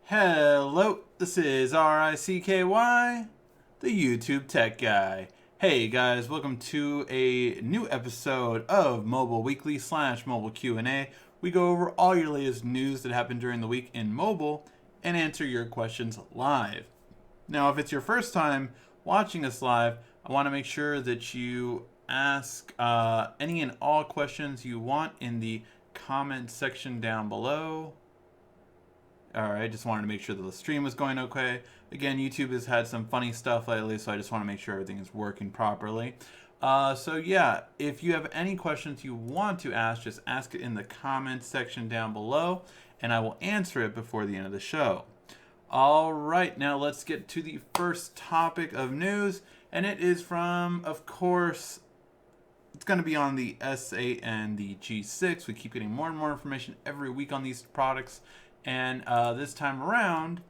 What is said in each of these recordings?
Hello, this is RICKY, the YouTube Tech Guy. Hey guys, welcome to a new episode of Mobile Weekly / Mobile Q&A. We go over all your latest news that happened during the week in mobile and answer your questions live. Now, if it's your first time watching us live, I want to make sure that you ask any and all questions you want in the comment section down below. Alright, just wanted to make sure that the stream was going okay. Again, YouTube has had some funny stuff lately, so I just want to make sure everything is working properly. So yeah, if you have any questions you want to ask, just ask it in the comments section down below, and I will answer it before the end of the show. Alright, now let's get to the first topic of news, and it is from, of course, it's going to be on the S8 and the G6. We keep getting more and more information every week on these products. And this time around,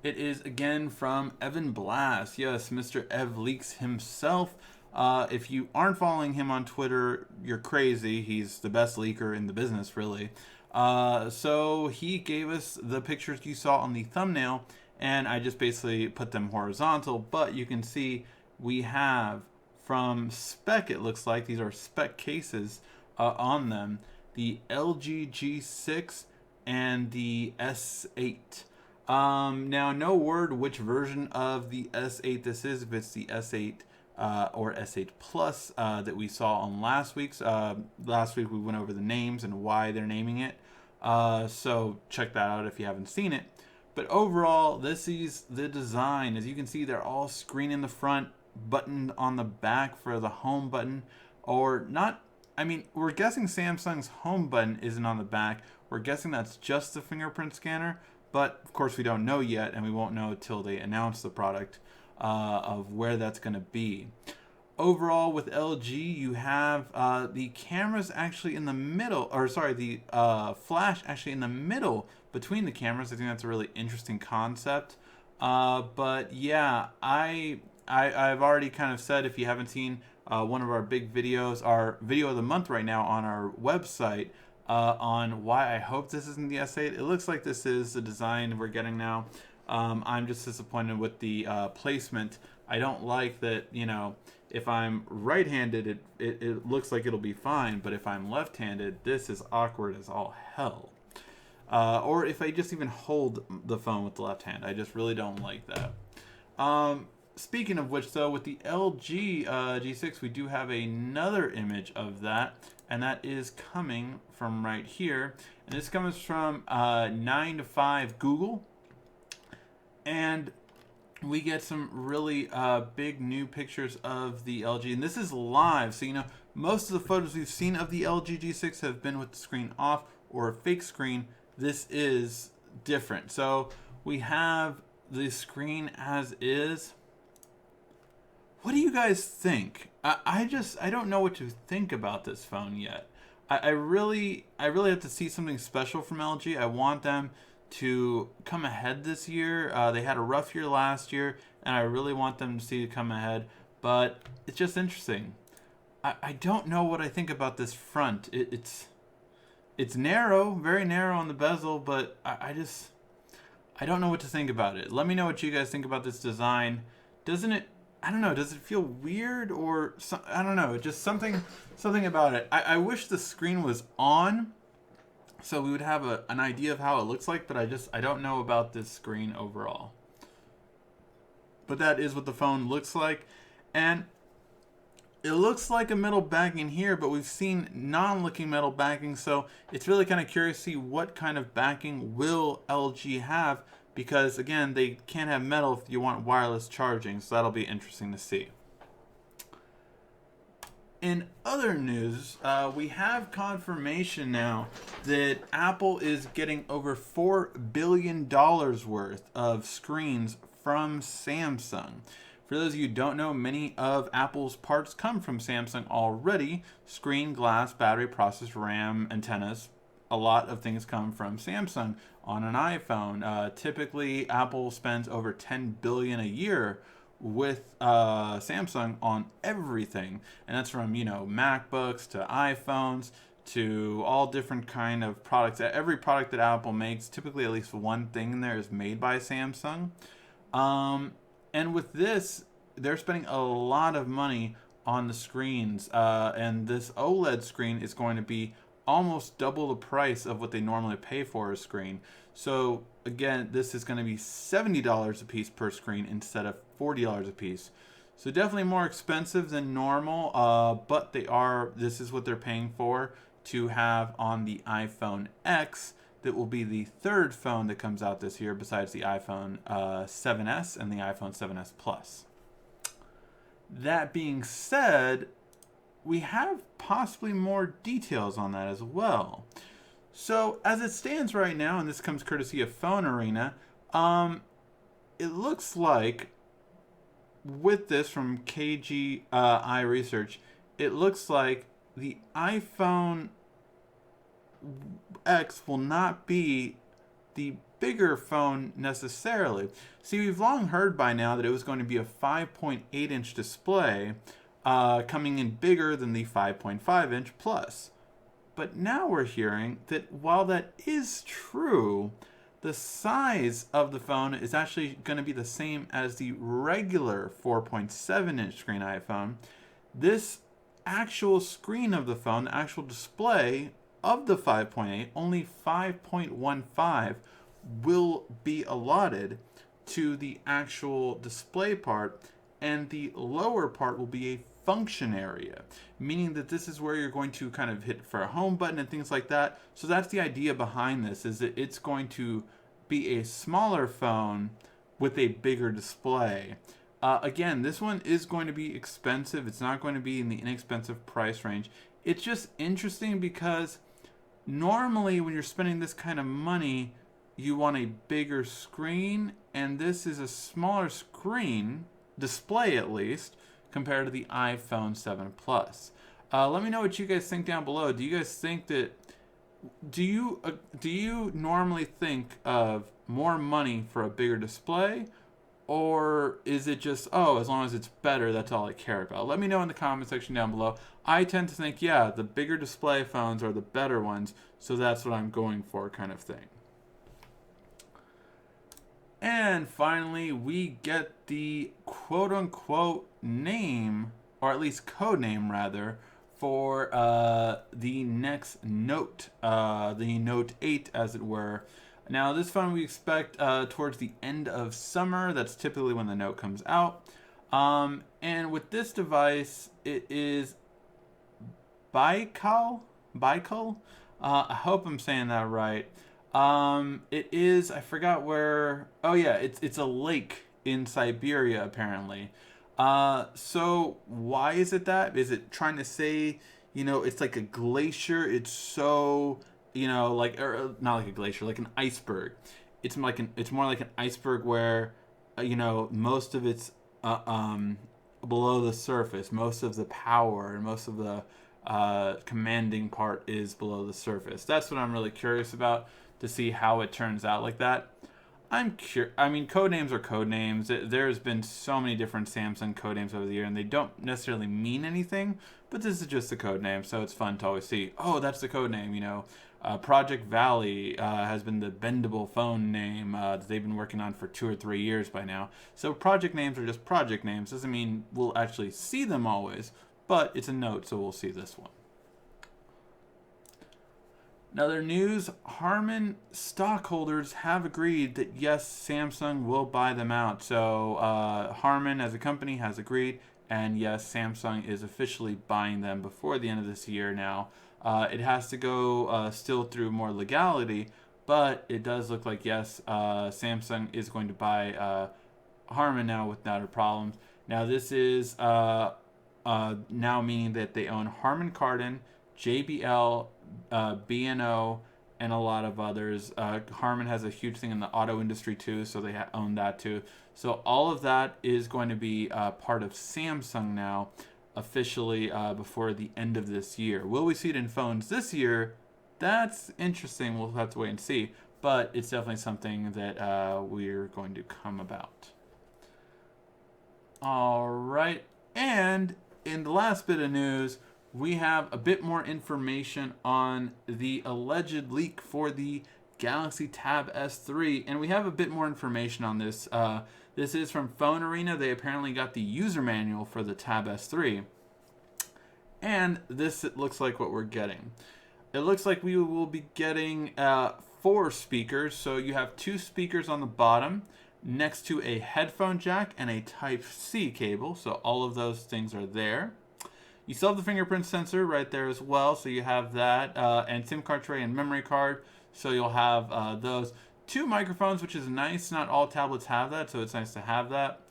it is again from Evan Blass. Yes, Mr. Ev Leaks himself. If you aren't following him on Twitter, you're crazy. He's the best leaker in the business, really. So he gave us the pictures you saw on the thumbnail, and I just basically put them horizontal. But you can see we have from spec, it looks like, these are spec cases on them, the LG G6 and the S8. Now, no word which version of the S8 this is, if it's the S8 or S8 Plus that we saw on last week's. Last week we went over the names and why they're naming it. So check that out if you haven't seen it. But overall, this is the design. As you can see, they're all screen in the front, button on the back for the home button, or not. I mean, we're guessing Samsung's home button isn't on the back. We're guessing that's just the fingerprint scanner, but of course we don't know yet, and we won't know until they announce the product of where that's going to be. Overall, with LG, you have the cameras actually in the middle, or sorry, the flash actually in the middle between the cameras. I think that's a really interesting concept. But yeah, I've already kind of said, if you haven't seen one of our big videos, our video of the month right now on our website, on why I hope this isn't the S8. It looks like this is the design we're getting now. I'm just disappointed with the placement. I don't like that, you know, if I'm right-handed, it looks like it'll be fine, but if I'm left-handed, this is awkward as all hell. Or if I just even hold the phone with the left hand. I just really don't like that. Speaking of which, though, with the LG G6, we do have another image of that, and that is coming from right here. And this comes from 9 to 5 Google. And we get some really big new pictures of the LG. And this is live, so you know, most of the photos we've seen of the LG G6 have been with the screen off or a fake screen. This is different. So we have the screen as is. What do you guys think? I don't know what to think about this phone yet. I really have to see something special from LG. I want them to come ahead this year. They had a rough year last year, and I really want them to see it come ahead. But it's just interesting. I don't know what I think about this front. It's narrow, very narrow on the bezel, but I don't know what to think about it. Let me know what you guys think about this design. Doesn't it? I don't know. Does it feel weird or I don't know? Just something about it. I wish the screen was on, so we would have an idea of how it looks like. But I don't know about this screen overall. But that is what the phone looks like, and it looks like a metal backing here. But we've seen non-looking metal backing, so it's really kind of curious to see what kind of backing will LG have. Because, again, they can't have metal if you want wireless charging, so that'll be interesting to see. In other news, we have confirmation now that Apple is getting over $4 billion worth of screens from Samsung. For those of you who don't know, many of Apple's parts come from Samsung already. Screen, glass, battery, processor, RAM, antennas. A lot of things come from Samsung on an iPhone. Typically, Apple spends over $10 billion a year with Samsung on everything, and that's from, you know, MacBooks to iPhones to all different kind of products. Every product that Apple makes, typically at least one thing in there is made by Samsung. And with this, they're spending a lot of money on the screens, and this OLED screen is going to be almost double the price of what they normally pay for a screen. So again, this is going to be $70 a piece per screen instead of $40 a piece. So definitely more expensive than normal, but this is what they're paying for to have on the iPhone X. That will be the third phone that comes out this year besides the iPhone 7S and the iPhone 7S Plus. That being said, we have possibly more details on that as well. So as it stands right now, and this comes courtesy of Phone Arena, it looks like with this from KGI Research, it looks like the iPhone X will not be the bigger phone necessarily. See, we've long heard by now that it was going to be a 5.8-inch display, coming in bigger than the 5.5-inch Plus. But now we're hearing that while that is true, the size of the phone is actually going to be the same as the regular 4.7-inch screen iPhone. This actual screen of the phone, the actual display of the 5.8, only 5.15 will be allotted to the actual display part, and the lower part will be a function area, meaning that this is where you're going to kind of hit for a home button and things like that. So that's the idea behind this, is that it's going to be a smaller phone with a bigger display. Again, this one is going to be expensive. It's not going to be in the inexpensive price range. It's just interesting because normally when you're spending this kind of money, you want a bigger screen, and this is a smaller screen, display at least, compared to the iPhone 7 Plus. Let me know what you guys think down below. Do you guys think that, do you normally think of more money for a bigger display, or is it just, oh, as long as it's better, that's all I care about? Let me know in the comment section down below. I tend to think, yeah, the bigger display phones are the better ones, so that's what I'm going for, kind of thing. And finally, we get the quote-unquote name, or at least code name rather, for the next Note, the Note 8 as it were. Now this phone we expect towards the end of summer. That's typically when the Note comes out. And with this device, it is Baikal? I hope I'm saying that right. It is, I forgot where, oh yeah, it's a lake in Siberia apparently. So why is it that? Is it trying to say, it's like a glacier, it's so, like, or not like a glacier, like an iceberg. It's more like an iceberg where, most of it's, below the surface. Most of the power and most of the, commanding part is below the surface. That's what I'm really curious about, to see how it turns out like that. I mean, code names are code names. There's been so many different Samsung code names over the year, and they don't necessarily mean anything, but this is just the code name, so it's fun to always see, oh, that's the code name, Project Valley has been the bendable phone name that they've been working on for 2 or 3 years by now. So project names are just project names. Doesn't mean we'll actually see them always, but it's a Note, so we'll see this one. Another news, Harman stockholders have agreed that yes, Samsung will buy them out. So Harman as a company has agreed, and yes, Samsung is officially buying them before the end of this year now. It has to go still through more legality, but it does look like yes, Samsung is going to buy Harman now without problems. Now this is now meaning that they own Harman Kardon, JBL, B&O, and a lot of others. Harman has a huge thing in the auto industry too, so they own that too. So all of that is going to be part of Samsung now, officially before the end of this year. Will we see it in phones this year? That's interesting. We'll have to wait and see. But it's definitely something that we're going to come about. All right. And in the last bit of news, we have a bit more information on the alleged leak for the Galaxy Tab S3, and we have a bit more information on this. This is from Phone Arena. They apparently got the user manual for the Tab S3, and this it looks like what we're getting. It looks like we will be getting 4 speakers. So you have 2 speakers on the bottom next to a headphone jack and a Type-C cable. So all of those things are there. You still have the fingerprint sensor right there as well. So you have that and SIM card tray and memory card. So you'll have those. 2 microphones, which is nice. Not all tablets have that, so it's nice to have that.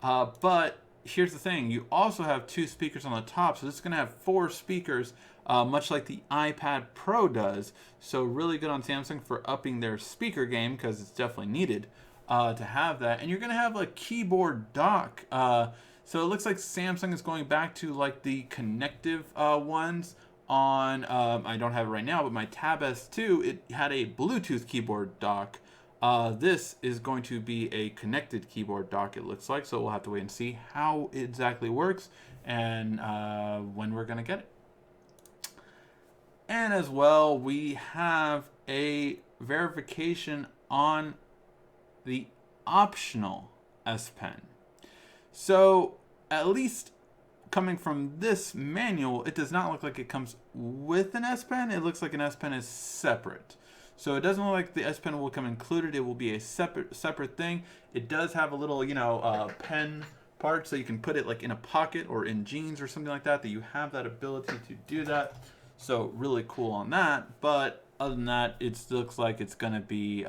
But here's the thing. You also have 2 speakers on the top. So this is going to have 4 speakers, much like the iPad Pro does. So really good on Samsung for upping their speaker game, because it's definitely needed to have that. And you're going to have a keyboard dock. So it looks like Samsung is going back to like the connective ones on, I don't have it right now, but my Tab S2, it had a Bluetooth keyboard dock. This is going to be a connected keyboard dock, it looks like. So we'll have to wait and see how it exactly works and when we're going to get it. And as well, we have a verification on the optional S Pen. So at least coming from this manual, it does not look like it comes with an S Pen. It looks like an S Pen is separate. So it doesn't look like the S Pen will come included. It will be a separate thing. It does have a little, pen part, so you can put it like in a pocket or in jeans or something like that. That you have that ability to do that. So really cool on that. But other than that, it looks like it's gonna be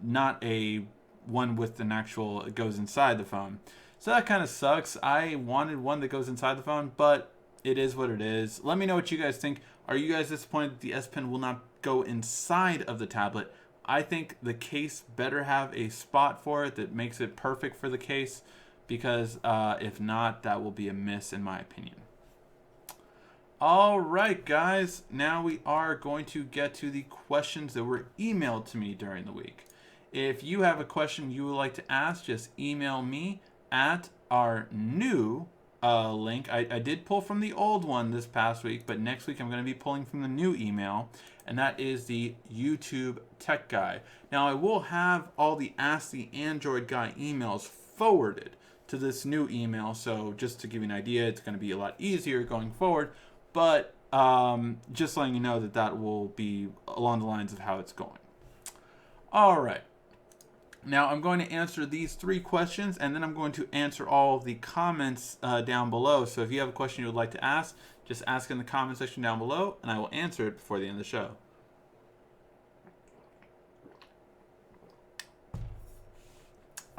not a one with an actual, it goes inside the phone. So that kind of sucks. I wanted one that goes inside the phone, but it is what it is. Let me know what you guys think. Are you guys disappointed that the S Pen will not go inside of the tablet? I think the case better have a spot for it that makes it perfect for the case, because if not, that will be a miss in my opinion. All right, guys. Now we are going to get to the questions that were emailed to me during the week. If you have a question you would like to ask, just email me at our new link. I did pull from the old one this past week, but next week I'm going to be pulling from the new email, and that is the YouTube Tech Guy. Now I will have all the Ask the Android Guy emails forwarded to this new email, so just to give you an idea, it's going to be a lot easier going forward, but just letting you know that that will be along the lines of how it's going. All right. Now I'm going to answer these 3 questions, and then I'm going to answer all of the comments down below. So if you have a question you would like to ask, just ask in the comment section down below, and I will answer it before the end of the show.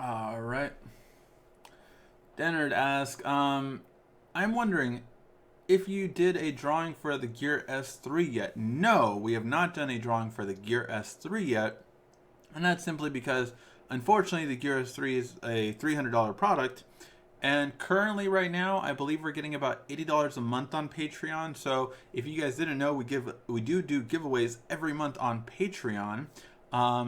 All right. Dennard asks, I'm wondering if you did a drawing for the Gear S3 yet. No, we have not done a drawing for the Gear S3 yet, and that's simply because unfortunately, the Gear S3 is a $300 product, and currently right now, I believe we're getting about $80 a month on Patreon. So if you guys didn't know, we do giveaways every month on Patreon.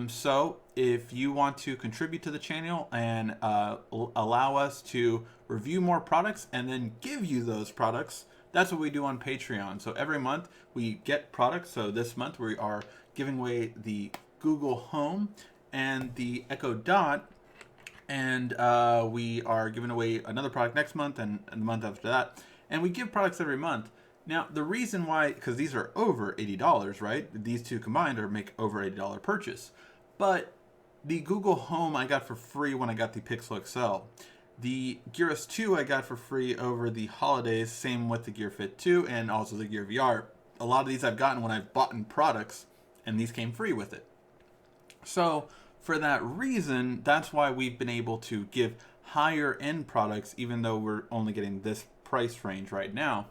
So if you want to contribute to the channel and allow us to review more products and then give you those products, that's what we do on Patreon. So every month we get products. So this month we are giving away the Google Home and the Echo Dot, and we are giving away another product next month and the month after that, and we give products every month. Now the reason why, because these are over $80, right? These two combined are make over $80 purchase. But the Google Home I got for free when I got the Pixel XL. The Gear S2 I got for free over the holidays, same with the Gear Fit 2 and also the Gear VR. A lot of these I've gotten when I've bought in products, and these came free with it. So for that reason, that's why we've been able to give higher end products, even though we're only getting this price range right now.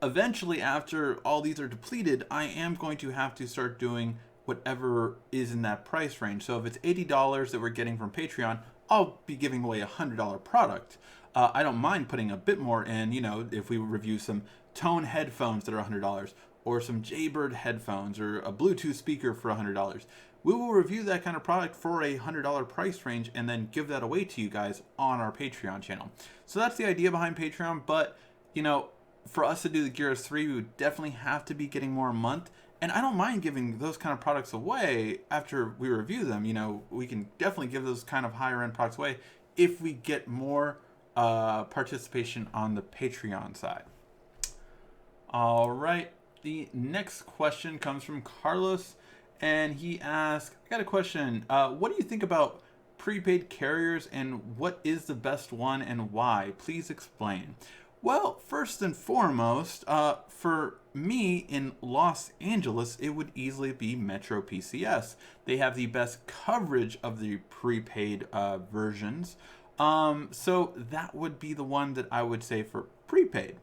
Eventually, after all these are depleted, I am going to have to start doing whatever is in that price range. So if it's $80 that we're getting from Patreon, I'll be giving away a $100 product. I don't mind putting a bit more in, if we review some Tone headphones that are $100, or some Jaybird headphones, or a Bluetooth speaker for $100. We will review that kind of product for a $100 price range and then give that away to you guys on our Patreon channel. So that's the idea behind Patreon, but for us to do the Gears 3, we would definitely have to be getting more a month. And I don't mind giving those kind of products away after we review them. We can definitely give those kind of higher end products away if we get more participation on the Patreon side. All right. The next question comes from Carlos, and he asks, I got a question. What do you think about prepaid carriers, and what is the best one and why? Please explain. Well, first and foremost, for me in Los Angeles, it would easily be Metro PCS. They have the best coverage of the prepaid versions. So that would be the one that I would say for prepaid.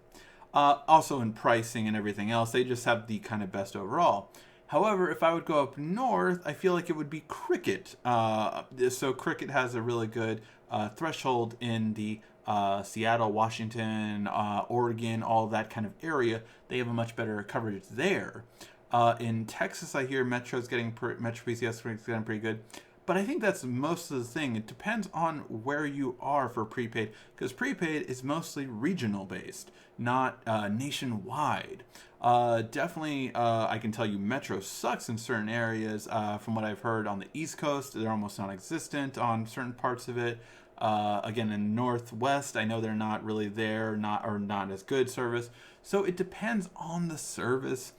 Also in pricing and everything else, they just have the kind of best overall. However, if I would go up north, I feel like it would be Cricket. So Cricket has a really good threshold in the Seattle, Washington, Oregon, all that kind of area. They have a much better coverage there. In Texas, I hear Metro PCS is getting pretty good. But I think that's most of the thing. It depends on where you are for prepaid, because prepaid is mostly regional based, not nationwide. Definitely, I can tell you Metro sucks in certain areas. From what I've heard on the East Coast, they're almost non-existent on certain parts of it. Again, in Northwest, I know they're not really there, not as good service. So it depends on the service.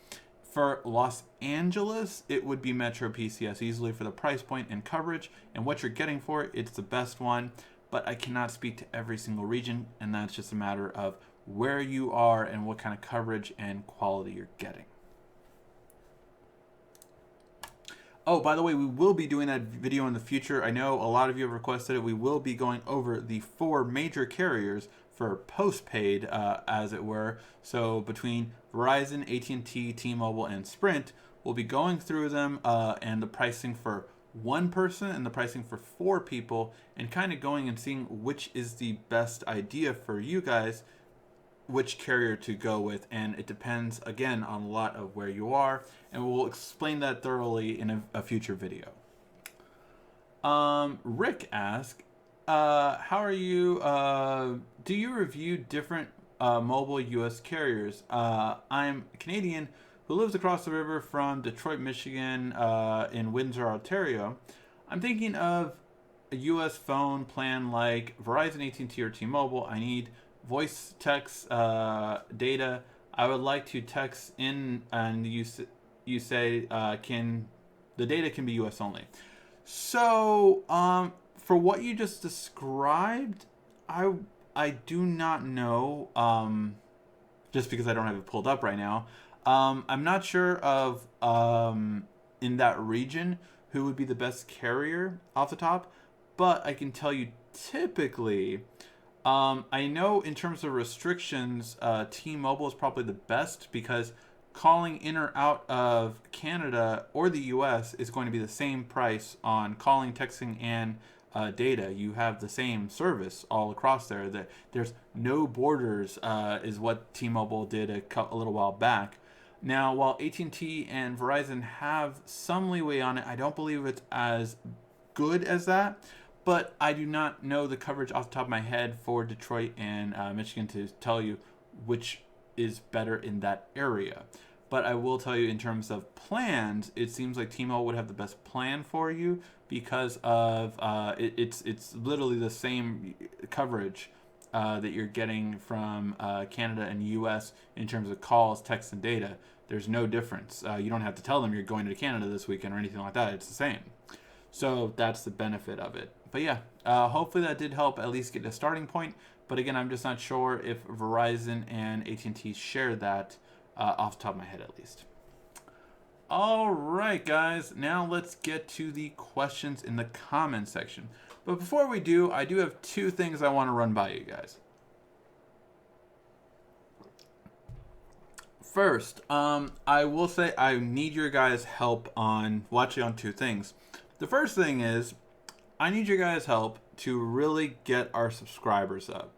For Los Angeles, it would be Metro PCS easily for the price point and coverage, and what you're getting for it, it's the best one. But I cannot speak to every single region, and that's just a matter of where you are and what kind of coverage and quality you're getting. Oh, by the way, we will be doing that video in the future. I know a lot of you have requested it. We will be going over the 4 major carriers for postpaid, as it were. So between Verizon, AT&T, T-Mobile, and Sprint, we'll be going through them and the pricing for one person and the pricing for 4 people, and kind of going and seeing which is the best idea for you guys, which carrier to go with. And it depends, again, on a lot of where you are, and we'll explain that thoroughly in a future video. Rick asks, how are you, do you review different mobile U.S. carriers? I'm Canadian who lives across the river from Detroit, Michigan, in Windsor, Ontario. I'm thinking of a U.S. phone plan like Verizon, AT&T, or T-Mobile. I need voice, text, data. I would like to text in, and you say the data can be U.S. only. So, for what you just described, I do not know, just because I don't have it pulled up right now. I'm not sure of, in that region, who would be the best carrier off the top, but I can tell you typically, I know in terms of restrictions, T-Mobile is probably the best, because calling in or out of Canada or the US is going to be the same price on calling, texting, and data. You have the same service all across there. There's no borders, is what T-Mobile did a little while back. Now, while AT&T and Verizon have some leeway on it, I don't believe it's as good as that. But I do not know the coverage off the top of my head for Detroit and Michigan to tell you which is better in that area. But I will tell you, in terms of plans, it seems like T-Mobile would have the best plan for you, because of it's literally the same coverage that you're getting from Canada and US in terms of calls, text, and data. There's no difference. You don't have to tell them you're going to Canada this weekend or anything like that. It's the same. So that's the benefit of it. But yeah, hopefully that did help at least get a starting point. But again, I'm just not sure if Verizon and AT&T share that off the top of my head, at least. All right, guys. Now let's get to the questions in the comment section. But before we do, I do have 2 things I want to run by you guys. First, I will say I need your guys' help on 2 things. The first thing is, I need your guys' help to really get our subscribers up.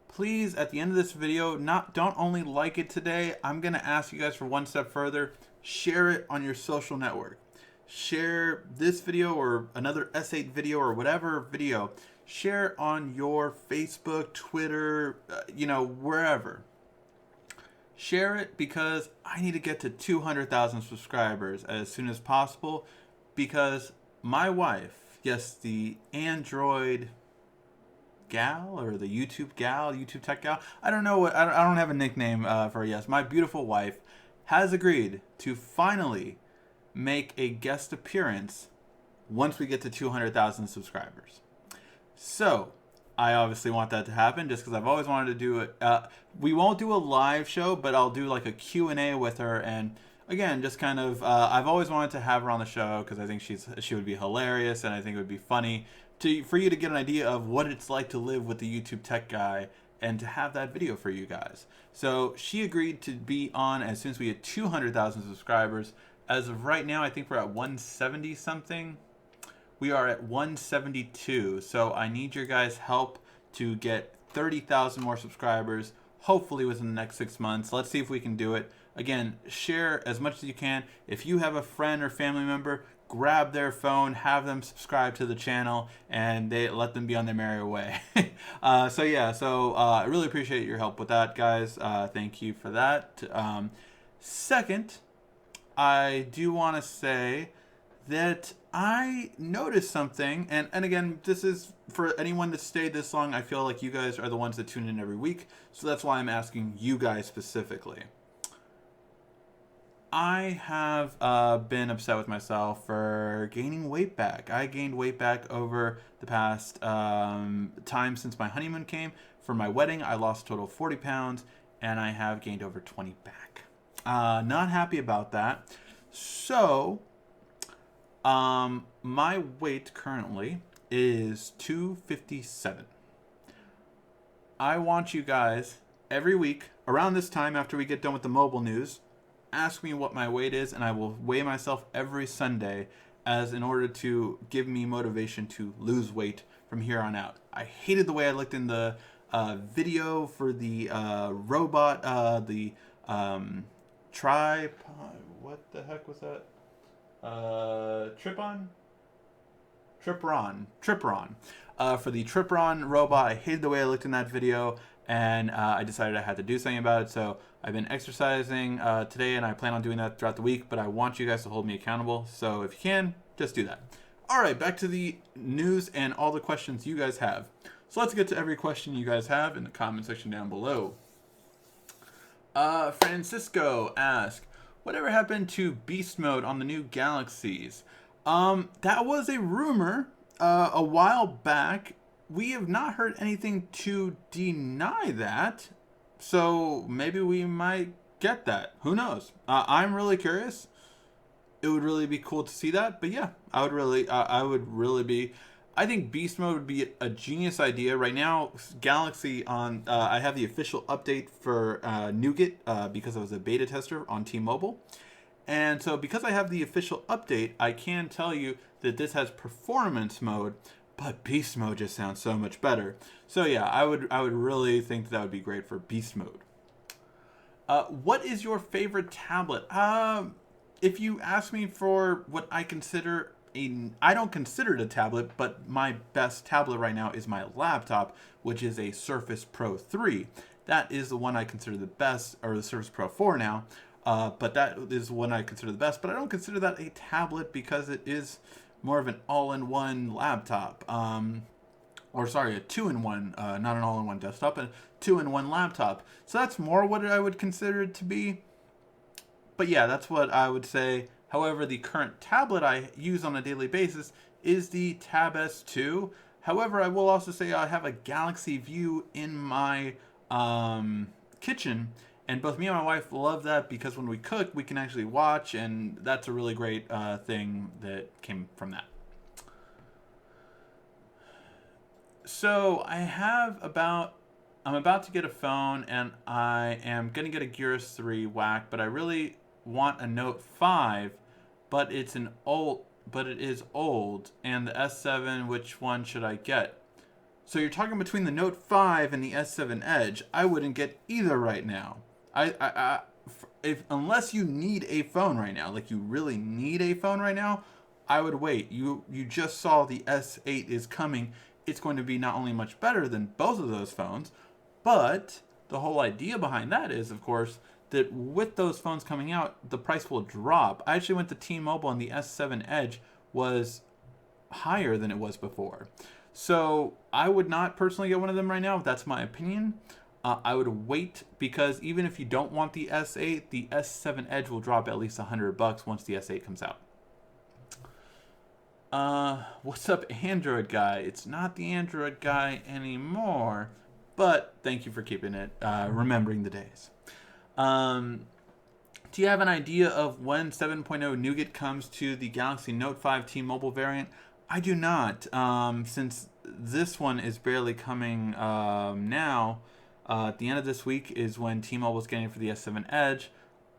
Please, at the end of this video, don't only like it today. I'm going to ask you guys for one step further. Share it on your social network. Share this video or another S8 video or whatever video. Share on your Facebook, Twitter, wherever. share it because I need to get to 200,000 subscribers as soon as possible because my wife, yes, the Android gal or the YouTube gal, YouTube tech gal, I don't know what, I don't have a nickname for her, yes. My beautiful wife has agreed to finally make a guest appearance once we get to 200,000 subscribers. So, I obviously want that to happen just because I've always wanted to do it. We won't do a live show, but I'll do like a Q&A with her. And again, just kind of, I've always wanted to have her on the show because I think she would be hilarious and I think it would be funny for you to get an idea of what it's like to live with the YouTube tech guy and to have that video for you guys. So she agreed to be on as soon as we get 200,000 subscribers. As of right now, I think we're at 170 something. We are at 172, so I need your guys' help to get 30,000 more subscribers, hopefully within the next 6 months. Let's see if we can do it. Again, share as much as you can. If you have a friend or family member, grab their phone, have them subscribe to the channel, and let them be on their merry way. I really appreciate your help with that, guys. Thank you for that. Second, I do want to say that I noticed something, and again, this is for anyone that stayed this long. I feel like you guys are the ones that tune in every week, so that's why I'm asking you guys specifically. I have been upset with myself for gaining weight back. I gained weight back over the past time since my honeymoon came. For my wedding, I lost a total of 40 pounds, and I have gained over 20 back. Not happy about that. So, my weight currently is 257. I want you guys every week around this time after we get done with the mobile news, ask me what my weight is, and I will weigh myself every Sunday as in order to give me motivation to lose weight from here on out. I hated the way I looked in the video for the robot, the tripod. What the heck was that? Tripron. For the Tripron robot, I hated the way I looked in that video, and I decided I had to do something about it. So I've been exercising today, and I plan on doing that throughout the week, but I want you guys to hold me accountable. So if you can, just do that. All right, back to the news and all the questions you guys have. So let's get to every question you guys have in the comment section down below. Francisco asked, whatever happened to beast mode on the new Galaxies? That was a rumor a while back. We have not heard anything to deny that, so maybe we might get that. Who knows? I'm really curious. It would really be cool to see that, but yeah, I would really be. I think beast mode would be a genius idea. Right now, Galaxy on, I have the official update for Nougat because I was a beta tester on T-Mobile. And so because I have the official update, I can tell you that this has performance mode, but beast mode just sounds so much better. So yeah, I would really think that would be great for beast mode. What is your favorite tablet? If you ask me for what I consider I don't consider it a tablet, but my best tablet right now is my laptop, which is a Surface Pro 3. That is the one I consider the best, or the Surface Pro 4 now, but that is one I consider the best, but I don't consider that a tablet because it is more of an all-in-one laptop. Or sorry, a two-in-one, not an all-in-one desktop, a two-in-one laptop. So that's more what I would consider it to be. But yeah, that's what I would say. However, the current tablet I use on a daily basis is the Tab S2. However, I will also say I have a Galaxy View in my kitchen, and both me and my wife love that because when we cook, we can actually watch, and that's a really great thing that came from that. So I'm about to get a phone, and I am going to get a Gear S3 whack, but I really want a Note 5, but it is old, and the S7, which one should I get? So you're talking between the Note 5 and the S7 Edge. I wouldn't get either right now. Unless you need a phone right now, like you really need a phone right now, I would wait. You just saw the S8 is coming. It's going to be not only much better than both of those phones, but the whole idea behind that is, of course, that with those phones coming out, the price will drop. I actually went to T-Mobile and the S7 Edge was higher than it was before. So I would not personally get one of them right now. That's my opinion. I would wait because even if you don't want the S8, the S7 Edge will drop at least $100 once the S8 comes out. What's up, Android guy? It's not the Android guy anymore, but thank you for keeping it, remembering the days. Do you have an idea of when 7.0 Nougat comes to the Galaxy Note 5 T-Mobile variant? I do not, since this one is barely coming now. At the end of this week is when T-Mobile is getting it for the S7 Edge.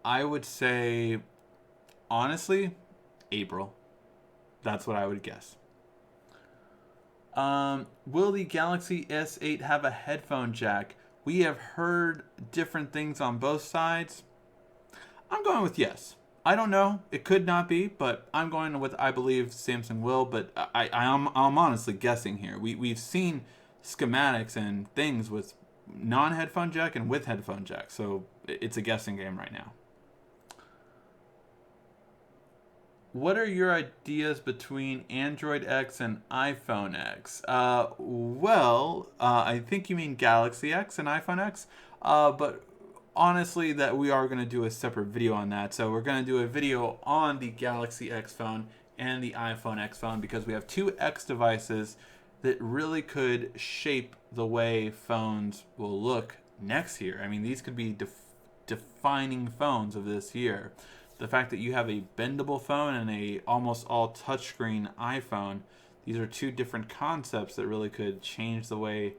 I would say, honestly, April. That's what I would guess. Will the Galaxy S8 have a headphone jack? We have heard different things on both sides. I'm going with yes. I don't know. It could not be, but I'm going with I believe Samsung will. But I'm honestly guessing here. We've seen schematics and things with non-headphone jack and with headphone jack, so it's a guessing game right now. What are your ideas between Android X and iPhone X? I think you mean Galaxy X and iPhone X, but honestly, that we are going to do a separate video on that. So we're going to do a video on the Galaxy X phone and the iPhone X phone because we have two X devices that really could shape the way phones will look next year. I mean, these could be defining phones of this year. The fact that you have a bendable phone and a almost all touchscreen iPhone, these are two different concepts that really could change the way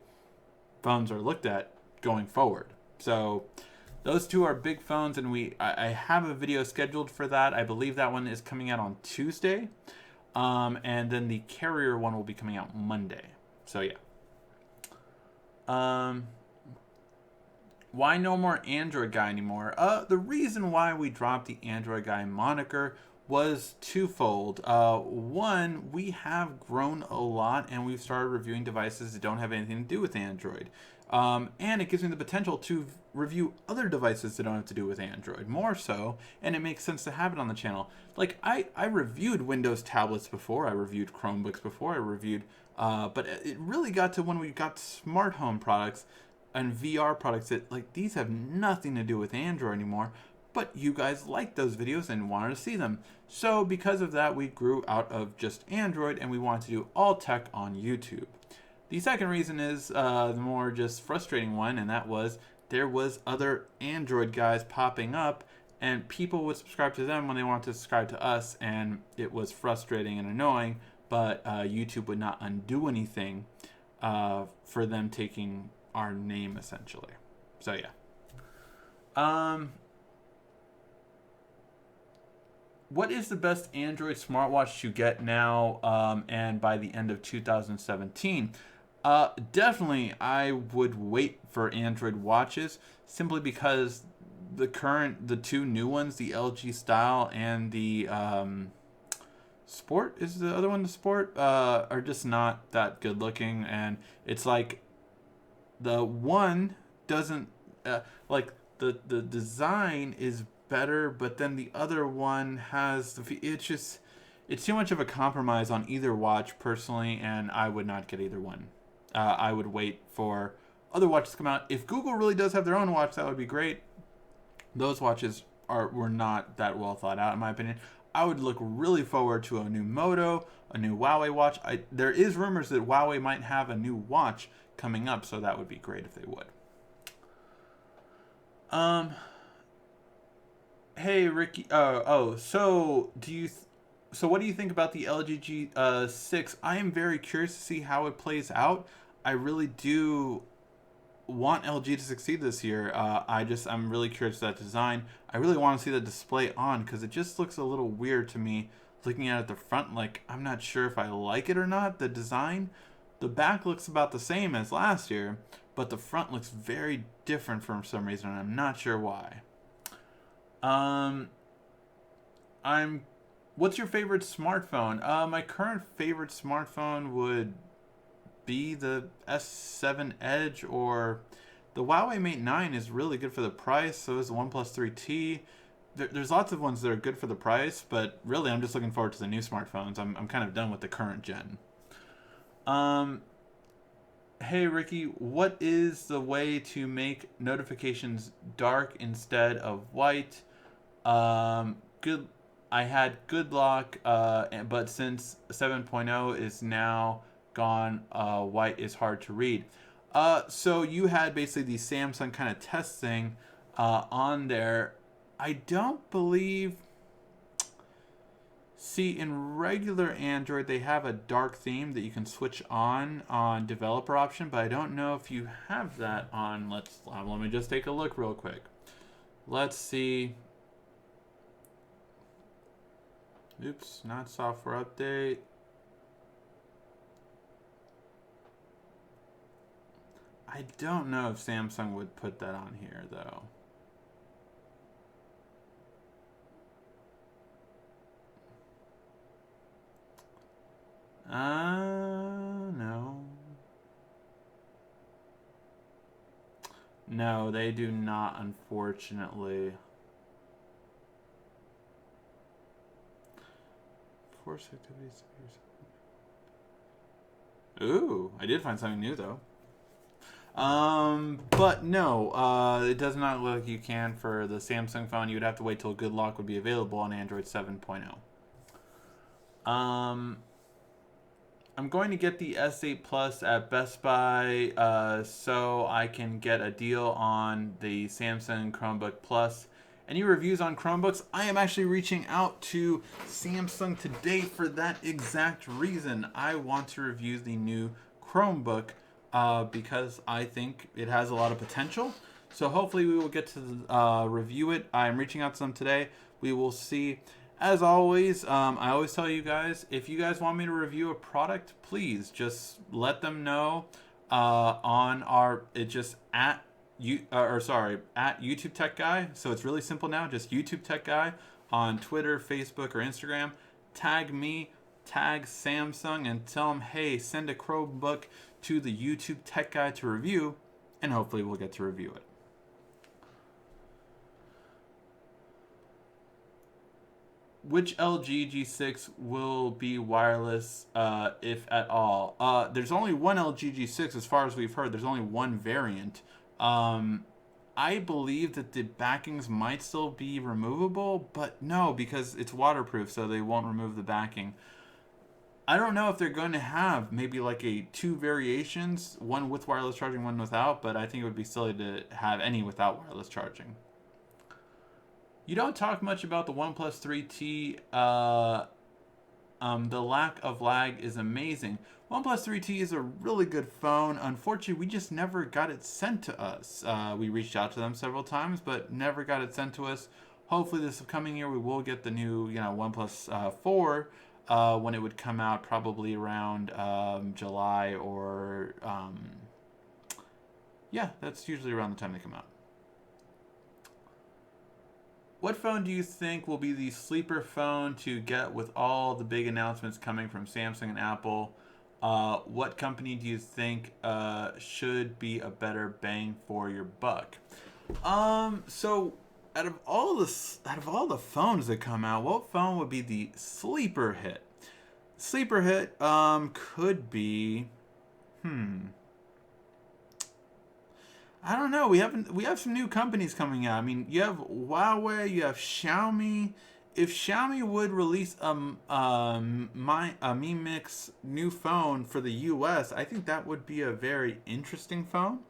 phones are looked at going forward. So those two are big phones, and I have a video scheduled for that. I believe that one is coming out on Tuesday. And then the carrier one will be coming out Monday. So yeah. Why no more Android guy anymore? The reason why we dropped the Android guy moniker was twofold. One, we have grown a lot and we've started reviewing devices that don't have anything to do with Android. And it gives me the potential to review other devices that don't have to do with Android more so, and it makes sense to have it on the channel. Like I reviewed Windows tablets before, I reviewed Chromebooks before, I reviewed, but it really got to when we got smart home products and VR products that like these have nothing to do with Android anymore, but you guys liked those videos and wanted to see them. So because of that, we grew out of just Android and we wanted to do all tech on YouTube. The second reason is the more just frustrating one, and that was there was other Android guys popping up and people would subscribe to them when they wanted to subscribe to us, and it was frustrating and annoying, but YouTube would not undo anything for them taking our name essentially. So yeah. What is the best Android smartwatch to get now and by the end of 2017? Definitely, I would wait for Android watches simply because the two new ones, the LG Style and the Sport, is the other one the Sport, are just not that good looking, and it's like the one doesn't like the design is better, but then the other one has it's too much of a compromise on either watch personally, and I would not get either one. I would wait for other watches to come out. If Google really does have their own watch, that would be great. Those watches were not that well thought out in my opinion. I would look really forward to a new Moto, a new Huawei watch. There is rumors that Huawei might have a new watch coming up, so that would be great if they would. Hey Ricky. So what do you think about the LG G6? I am very curious to see how it plays out. I really do want LG to succeed this year. I'm really curious to that design. I really want to see the display on because it just looks a little weird to me looking at it at the front. Like, I'm not sure if I like it or not, the design. The back looks about the same as last year, but the front looks very different for some reason, and I'm not sure why. What's your favorite smartphone? My current favorite smartphone would be the S7 Edge or The Huawei Mate 9 is really good for the price. So is the OnePlus 3T. There's lots of ones that are good for the price, but really I'm just looking forward to the new smartphones. I'm kind of done with the current gen. Um, hey Ricky, what is the way to make notifications dark instead of white? Good. I had good luck, but since 7.0 is now gone, white is hard to read. So you had basically the Samsung kind of test thing on there. I don't believe. See, in regular Android, they have a dark theme that you can switch on developer option, but I don't know if you have that on. Let me just take a look real quick. Let's see. Oops, not software update. I don't know if Samsung would put that on here though. No. No, they do not, unfortunately. Force activities. Ooh, I did find something new though. But no, it does not look like you can for the Samsung phone. You would have to wait till Good Lock would be available on Android 7.0. I'm going to get the S8 Plus at Best Buy so I can get a deal on the Samsung Chromebook Plus. Any reviews on Chromebooks? I am actually reaching out to Samsung today for that exact reason. I want to review the new Chromebook because I think it has a lot of potential. So hopefully we will get to review it. I'm reaching out to them today. We will see. As always, I always tell you guys, if you guys want me to review a product, please just let them know on our, it just at at YouTube Tech Guy. So it's really simple now, just YouTube Tech Guy on Twitter, Facebook, or Instagram. Tag me, tag Samsung, and tell them, hey, send a Chromebook to the YouTube Tech Guy to review, and hopefully we'll get to review it. Which LG G6 will be wireless, if at all? There's only one LG G6 as far as we've heard. There's only one variant. I believe that the backings might still be removable, but no, because it's waterproof, so they won't remove the backing. I don't know if they're going to have maybe like two variations, one with wireless charging, one without, but I think it would be silly to have any without wireless charging. You don't talk much about the OnePlus 3T. The lack of lag is amazing. OnePlus 3T is a really good phone. Unfortunately, we just never got it sent to us. We reached out to them several times, but never got it sent to us. Hopefully, this coming year we will get the new, OnePlus 4 when it would come out, probably around July or yeah, that's usually around the time they come out. What phone do you think will be the sleeper phone to get with all the big announcements coming from Samsung and Apple? What company do you think should be a better bang for your buck? So out of all the phones that come out, what phone would be the sleeper hit? Sleeper hit could be I don't know. We have some new companies coming out. I mean, you have Huawei, you have Xiaomi. If Xiaomi would release a Mi Mix new phone for the US, I think that would be a very interesting phone.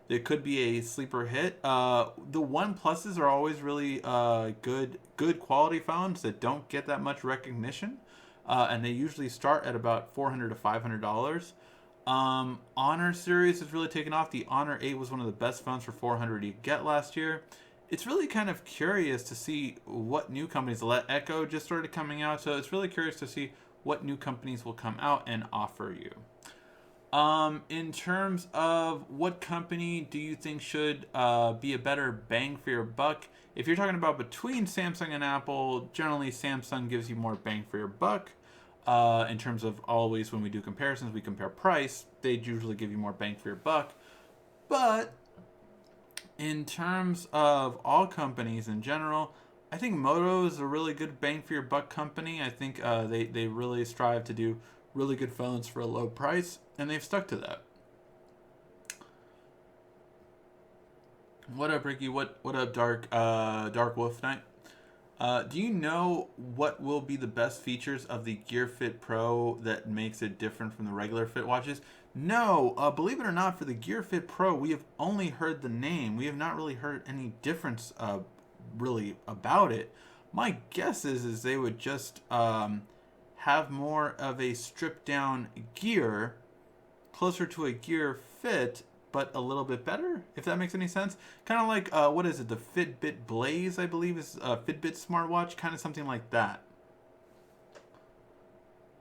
It could be a sleeper hit. The OnePluses are always really good quality phones that don't get that much recognition, and they usually start at about $400 to $500. Honor series has really taken off. The Honor 8 was one of the best phones for 400 you could get last year. It's really kind of curious to see what new companies. Let Echo just started coming out, so it's really curious to see what new companies will come out and offer you. In terms of what company do you think should be a better bang for your buck? If you're talking about between Samsung and Apple, generally Samsung gives you more bang for your buck. In terms of always when we do comparisons, we compare price. They usually give you more bang for your buck. But In terms of all companies in general, I think Moto is a really good bang for your buck company. I think they really strive to do really good phones for a low price, and they've stuck to that. What up, Ricky? What up, Dark Wolf Knight? Do you know what will be the best features of the Gear Fit Pro that makes it different from the regular Fit watches? No, believe it or not, for the Gear Fit Pro, we have only heard the name. We have not really heard any difference, really about it. My guess is they would just have more of a stripped down gear, closer to a Gear Fit, but a little bit better, if that makes any sense. Kind of like, what is it, the Fitbit Blaze, I believe, is a Fitbit smartwatch, kind of something like that.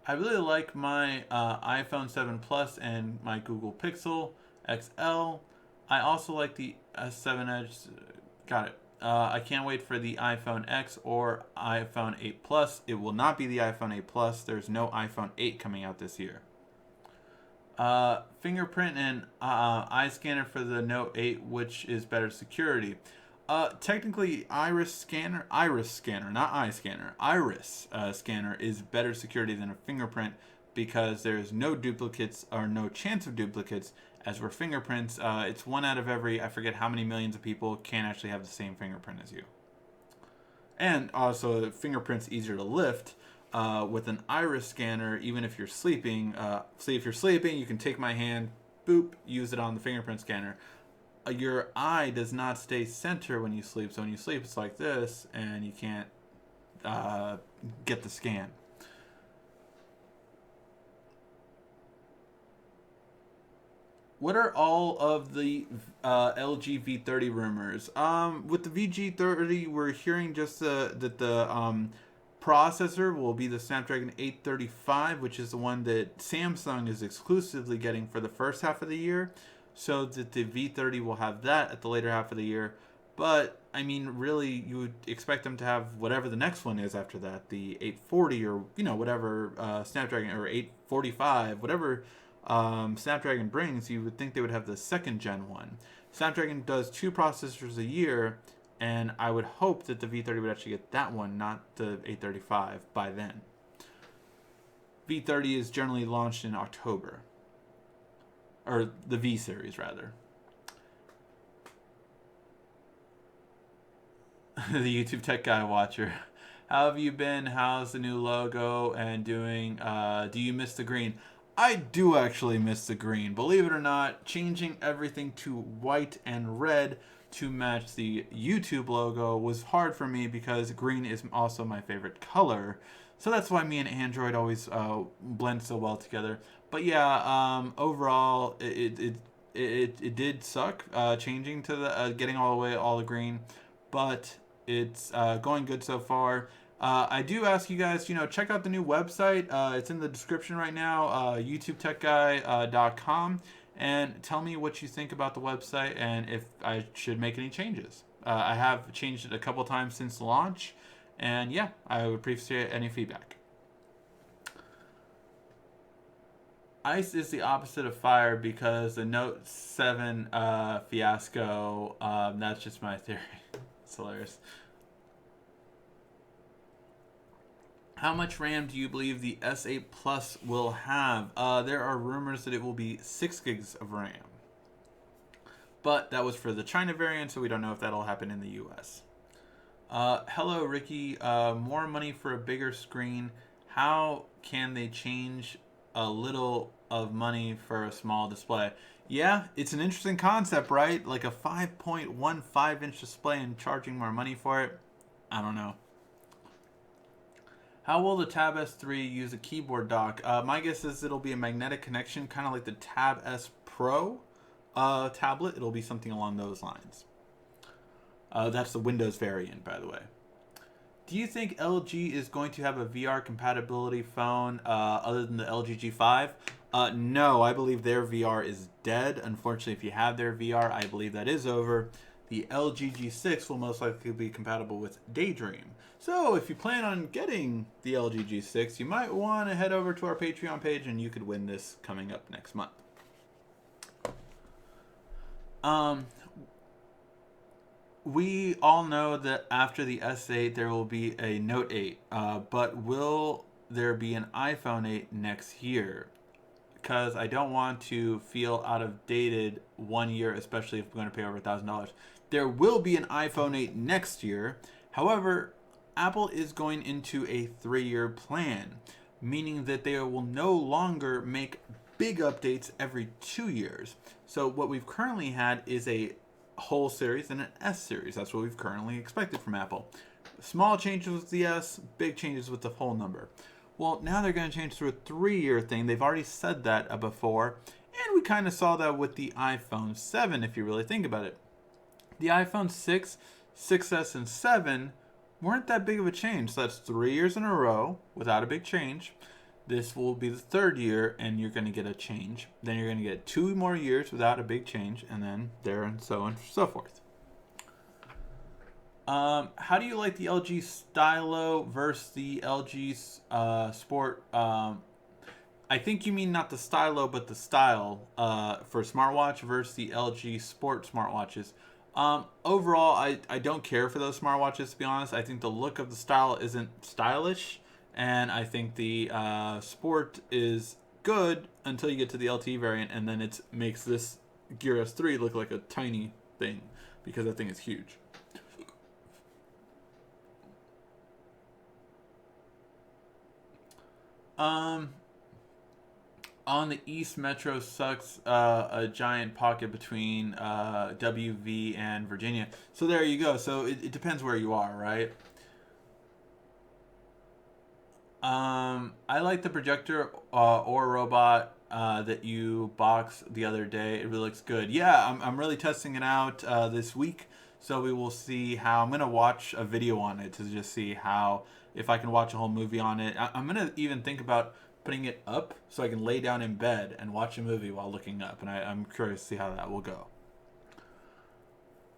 I really like my iPhone 7 Plus and my Google Pixel XL. I also like the S7 Edge. Got it. I can't wait for the iPhone X or iPhone 8 Plus. It will not be the iPhone 8 Plus. There's no iPhone 8 coming out this year. Fingerprint and eye scanner for the Note 8, which is better security. Technically, iris scanner, not eye scanner. Iris scanner is better security than a fingerprint because there's no duplicates or no chance of duplicates. As for fingerprints, it's 1 out of every, I forget how many millions of people can actually have the same fingerprint as you. And also, the fingerprint's easier to lift. With an iris scanner, even if you're sleeping, say if you're sleeping, you can take my hand, boop, use it on the fingerprint scanner. Your eye does not stay center when you sleep, so when you sleep, it's like this, and you can't get the scan. What are all of the LG V30 rumors? With the VG30, we're hearing just that the processor will be the Snapdragon 835, which is the one that Samsung is exclusively getting for the first half of the year, so that the V30 will have that at the later half of the year. But I mean, really, you would expect them to have whatever the next one is after that, the 840 or whatever Snapdragon, or 845, whatever Snapdragon brings. You would think they would have the second gen one. Snapdragon does 2 processors a year, and I would hope that the V30 would actually get that one, not the 835, by then. V30 is generally launched in October. Or the V series, rather. The YouTube Tech Guy Watcher. How have you been? How's the new logo and doing? Do you miss the green? I do actually miss the green. Believe it or not, changing everything to white and red to match the YouTube logo was hard for me because green is also my favorite color. So that's why me and Android always blend so well together. But yeah, overall, it did suck changing to the getting all the green, but it's going good so far. I do ask you guys, check out the new website. It's in the description right now, YouTubeTechGuy.com. And tell me what you think about the website and if I should make any changes. I have changed it a couple times since launch. And yeah, I would appreciate any feedback. Ice is the opposite of fire because the Note 7 fiasco, that's just my theory. It's hilarious. How much RAM do you believe the S8 Plus will have? There are rumors that it will be 6 gigs of RAM. But that was for the China variant, so we don't know if that'll happen in the US. Hello, Ricky. More money for a bigger screen. How can they change a little of money for a small display? Yeah, it's an interesting concept, right? Like a 5.15-inch display and charging more money for it. I don't know. How will the Tab S3 use a keyboard dock? My guess is it'll be a magnetic connection, kind of like the Tab S Pro tablet. It'll be something along those lines. That's the Windows variant, by the way. Do you think LG is going to have a VR compatibility phone other than the LG G5? No, I believe their VR is dead. Unfortunately, if you have their VR, I believe that is over. The LG G6 will most likely be compatible with Daydream. So if you plan on getting the LG G6, you might want to head over to our Patreon page and you could win this coming up next month. we all know that after the S8 there will be a Note 8, but will there be an iPhone 8 next year? Because I don't want to feel out of dated 1 year, especially if I'm going to pay over $1,000. There will be an iPhone 8 next year. However, Apple is going into a 3-year plan, meaning that they will no longer make big updates every 2 years. So what we've currently had is a whole series and an S series. That's what we've currently expected from Apple. Small changes with the S, big changes with the whole number. Well, now they're going to change to a 3-year thing. They've already said that before, and we kind of saw that with the iPhone 7 if you really think about it. The iPhone 6, 6S, and 7 weren't that big of a change. So that's 3 years in a row without a big change. This will be the 3rd year, and you're going to get a change. Then you're going to get 2 more years without a big change, and then there and so on and so forth. How do you like the LG Stylo versus the LG Sport? I think you mean not the Stylo, but the Style for smartwatch versus the LG Sport smartwatches. Overall, I don't care for those smartwatches, to be honest. I think the look of the Style isn't stylish, and I think the Sport is good until you get to the LTE variant, and then it makes this Gear S3 look like a tiny thing because that thing is huge. On the East Metro sucks a giant pocket between WV and Virginia. So there you go. So it depends where you are, right? I like the projector or robot that you boxed the other day. It really looks good. Yeah, I'm really testing it out this week. So we will see how. I'm going to watch a video on it to just see how, if I can watch a whole movie on it. I'm going to even think about putting it up so I can lay down in bed and watch a movie while looking up. And I'm curious to see how that will go.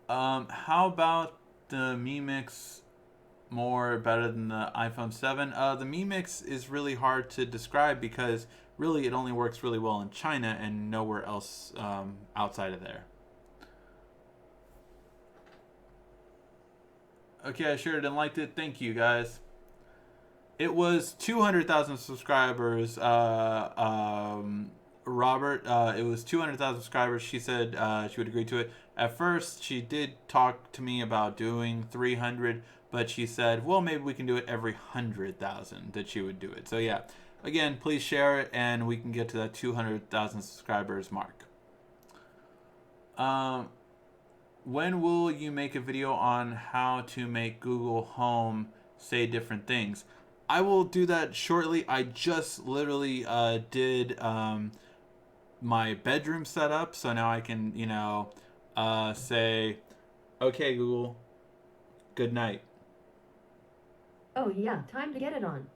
How about the Mi Mix more better than the iPhone 7? The Mi Mix is really hard to describe because really it only works really well in China and nowhere else outside of there. Okay, I shared it and liked it. Thank you, guys. It was 200,000 subscribers. Robert, it was 200,000 subscribers. She said she would agree to it. At first, she did talk to me about doing 300, but she said, well, maybe we can do it every 100,000 that she would do it. So yeah, again, please share it and we can get to that 200,000 subscribers mark. When will you make a video on how to make Google Home say different things? I will do that shortly. I just literally did my bedroom setup, so now I can, say, okay, Google, good night. Oh yeah, time to get it on.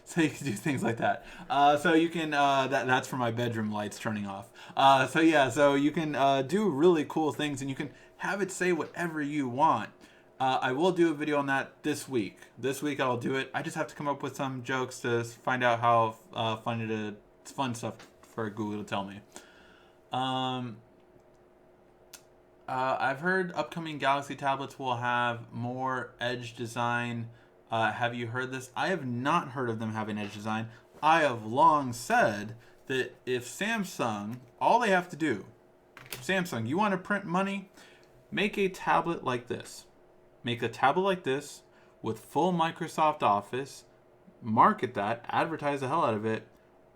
So you can do things like that. So you can that's for my bedroom lights turning off. So you can do really cool things, and you can have it say whatever you want. I will do a video on that this week. This week I'll do it. I just have to come up with some jokes to find out how fun stuff for Google to tell me. I've heard upcoming Galaxy tablets will have more edge design. Have you heard this? I have not heard of them having edge design. I have long said that if Samsung, all they have to do, Samsung, you want to print money? Make a tablet like this. Make a tablet like this with full Microsoft Office, market that, advertise the hell out of it.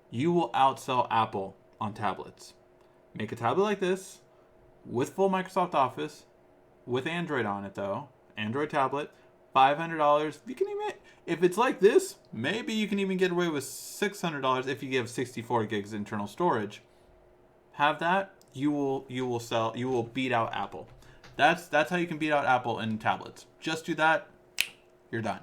You will outsell Apple on tablets. Make a tablet like this with full Microsoft Office, with Android on it though, Android tablet, $500. You can even, if it's like this, maybe you can even get away with $600 if you give 64 gigs internal storage. Have that, you will beat out Apple. That's how you can beat out Apple in tablets. Just do that, you're done.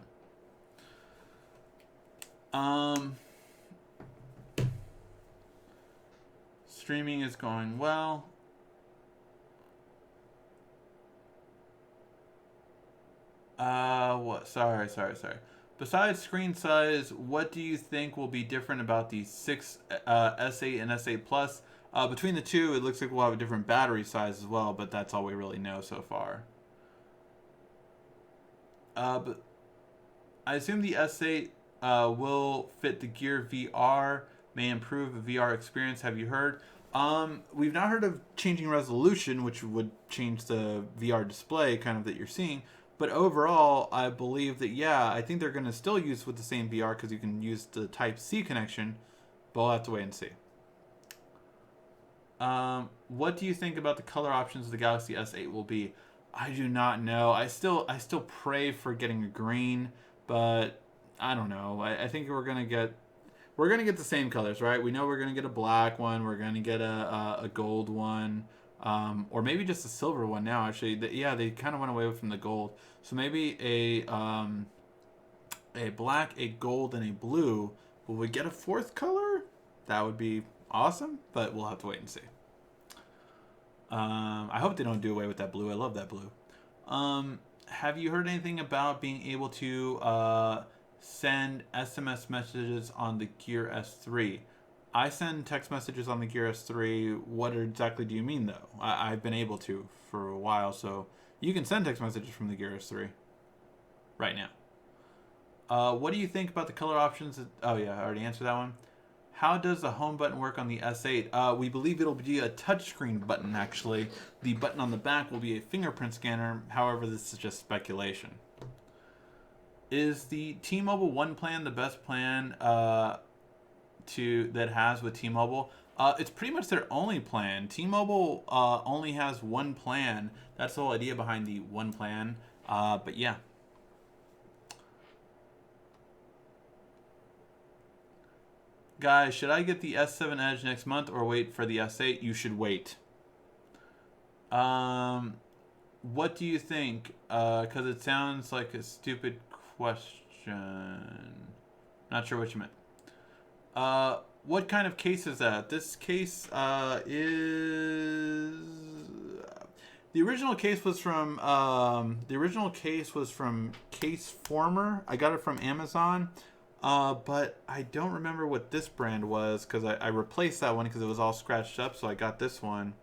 Streaming is going well. What? Sorry. Besides screen size, what do you think will be different about the 6 S8 and S8 Plus? Between the two, it looks like we'll have a different battery size as well, but that's all we really know so far. But I assume the S8 will fit the Gear VR, may improve the VR experience. Have you heard? We've not heard of changing resolution, which would change the VR display kind of that you're seeing. But overall, I believe that, yeah, I think they're going to still use with the same VR because you can use the Type-C connection, but we'll have to wait and see. What do you think about the color options of the Galaxy S8 will be? I do not know. I still pray for getting a green, but I don't know. I think we're gonna get the same colors, right? We know we're gonna get a black one. We're gonna get a gold one, or maybe just a silver one now. Actually, yeah, they kind of went away from the gold, so maybe a black, a gold, and a blue. Will we get a fourth color? That would be awesome, but we'll have to wait and see. I hope they don't do away with that blue. I love that blue. Have you heard anything about being able to send SMS messages on the Gear S3? I send text messages on the Gear S3. What exactly do you mean, though? I've been able to for a while, so you can send text messages from the Gear S3 right now. What do you think about the color options? Oh, yeah, I already answered that one. How does the home button work on the S8? We believe it'll be a touchscreen button, actually. The button on the back will be a fingerprint scanner. However, this is just speculation. Is the T-Mobile One plan the best plan that has with T-Mobile? It's pretty much their only plan. T-Mobile only has one plan. That's the whole idea behind the one plan. But yeah. Guys, should I get the S7 Edge next month or wait for the S8? You should wait. What do you think? Because it sounds like a stupid question. Not sure what you meant. What kind of case is that? This case is... The original case was from Case Former. I got it from Amazon. But I don't remember what this brand was because I replaced that one because it was all scratched up, so I got this one.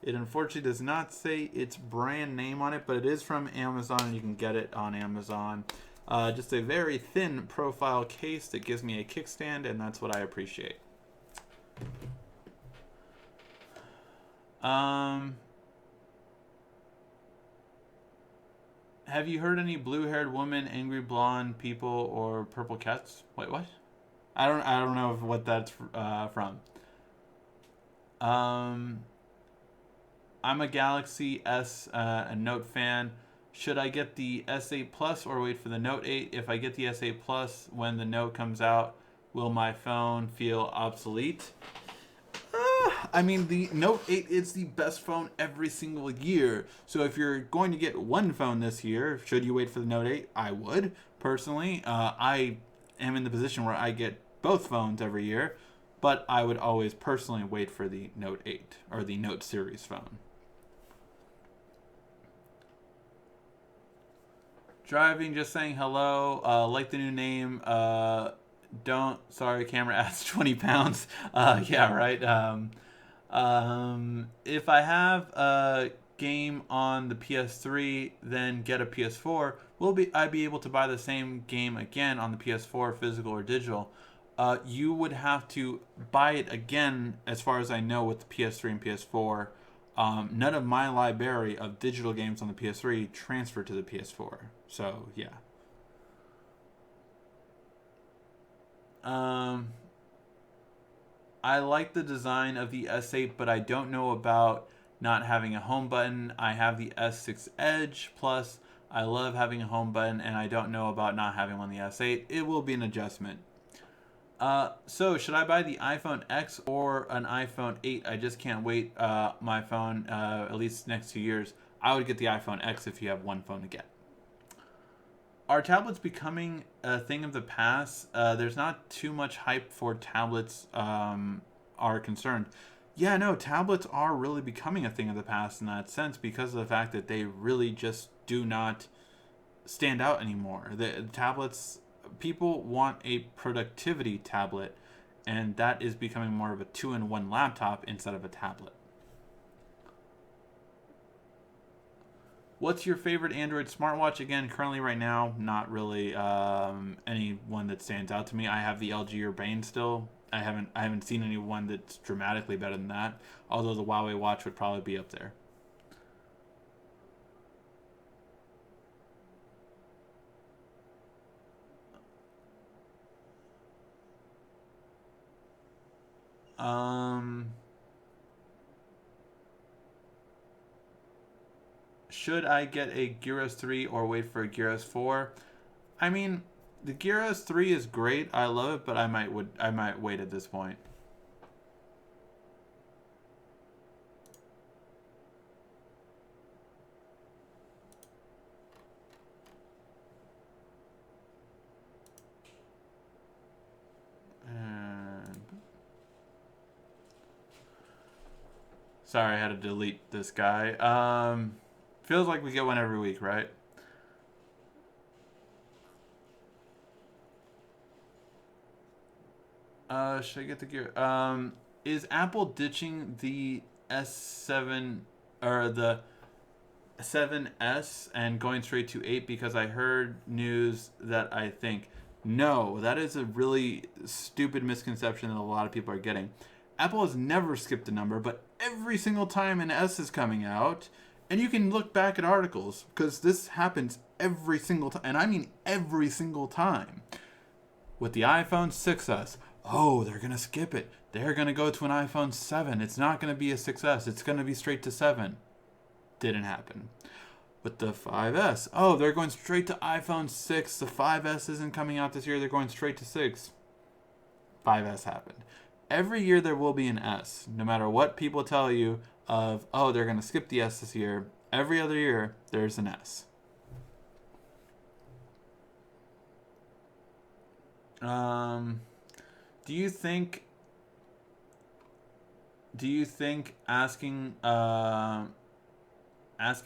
It unfortunately does not say its brand name on it, but it is from Amazon and you can get it on Amazon. Just a very thin profile case that gives me a kickstand, and that's what I appreciate. Have you heard any blue-haired woman, angry blonde people, or purple cats? Wait, what? I don't know what that's from. I'm a Galaxy S and Note fan. Should I get the S8 Plus or wait for the Note 8? If I get the S8 Plus when the Note comes out, will my phone feel obsolete? I mean, the Note 8 is the best phone every single year. So if you're going to get one phone this year, should you wait for the Note 8? I would, personally. I am in the position where I get both phones every year, but I would always personally wait for the Note 8 or the Note series phone. Driving, just saying hello. Like the new name. Sorry, camera adds 20 pounds. Yeah, right. If I have a game on the PS3, then get a PS4, I be able to buy the same game again on the PS4, physical or digital? You would have to buy it again, as far as I know, with the PS3 and PS4. None of my library of digital games on the PS3 transferred to the PS4. So, yeah. I like the design of the S8, but I don't know about not having a home button. I have the S6 Edge Plus. I love having a home button, and I don't know about not having one on the S8. It will be an adjustment. So should I buy the iPhone X or an iPhone 8? I just can't wait my phone at least next 2 years. I would get the iPhone X if you have one phone to get. Are tablets becoming a thing of the past? There's not too much hype for tablets are concerned. Yeah, no, tablets are really becoming a thing of the past in that sense because of the fact that they really just do not stand out anymore. The tablets, people want a productivity tablet, and that is becoming more of a two-in-one laptop instead of a tablet. What's your favorite Android smartwatch? Again, currently right now, not really any one that stands out to me. I have the LG Urbane still. I haven't seen anyone that's dramatically better than that. Although the Huawei watch would probably be up there. Um, should I get a Gyros 3 or wait for a Gyros 4? I mean, the Gyros 3 is great. I love it, but I might wait at this point. And sorry, I had to delete this guy. Feels like we get one every week, right? Should I get the gear? Is Apple ditching the S7 or the 7S and going straight to 8? Because I heard news that I think no, that is a really stupid misconception that a lot of people are getting. Apple has never skipped a number, but every single time an S is coming out, and you can look back at articles because this happens every single time, and I mean every single time. With the iPhone 6S, oh, they're going to skip it. They're going to go to an iPhone 7. It's not going to be a 6S. It's going to be straight to 7. Didn't happen. With the 5S, oh, they're going straight to iPhone 6. The 5S isn't coming out this year. They're going straight to 6. 5S happened. Every year there will be an S. No matter what people tell you of, oh, they're going to skip the S this year. Every other year, there's an S. Do you think asking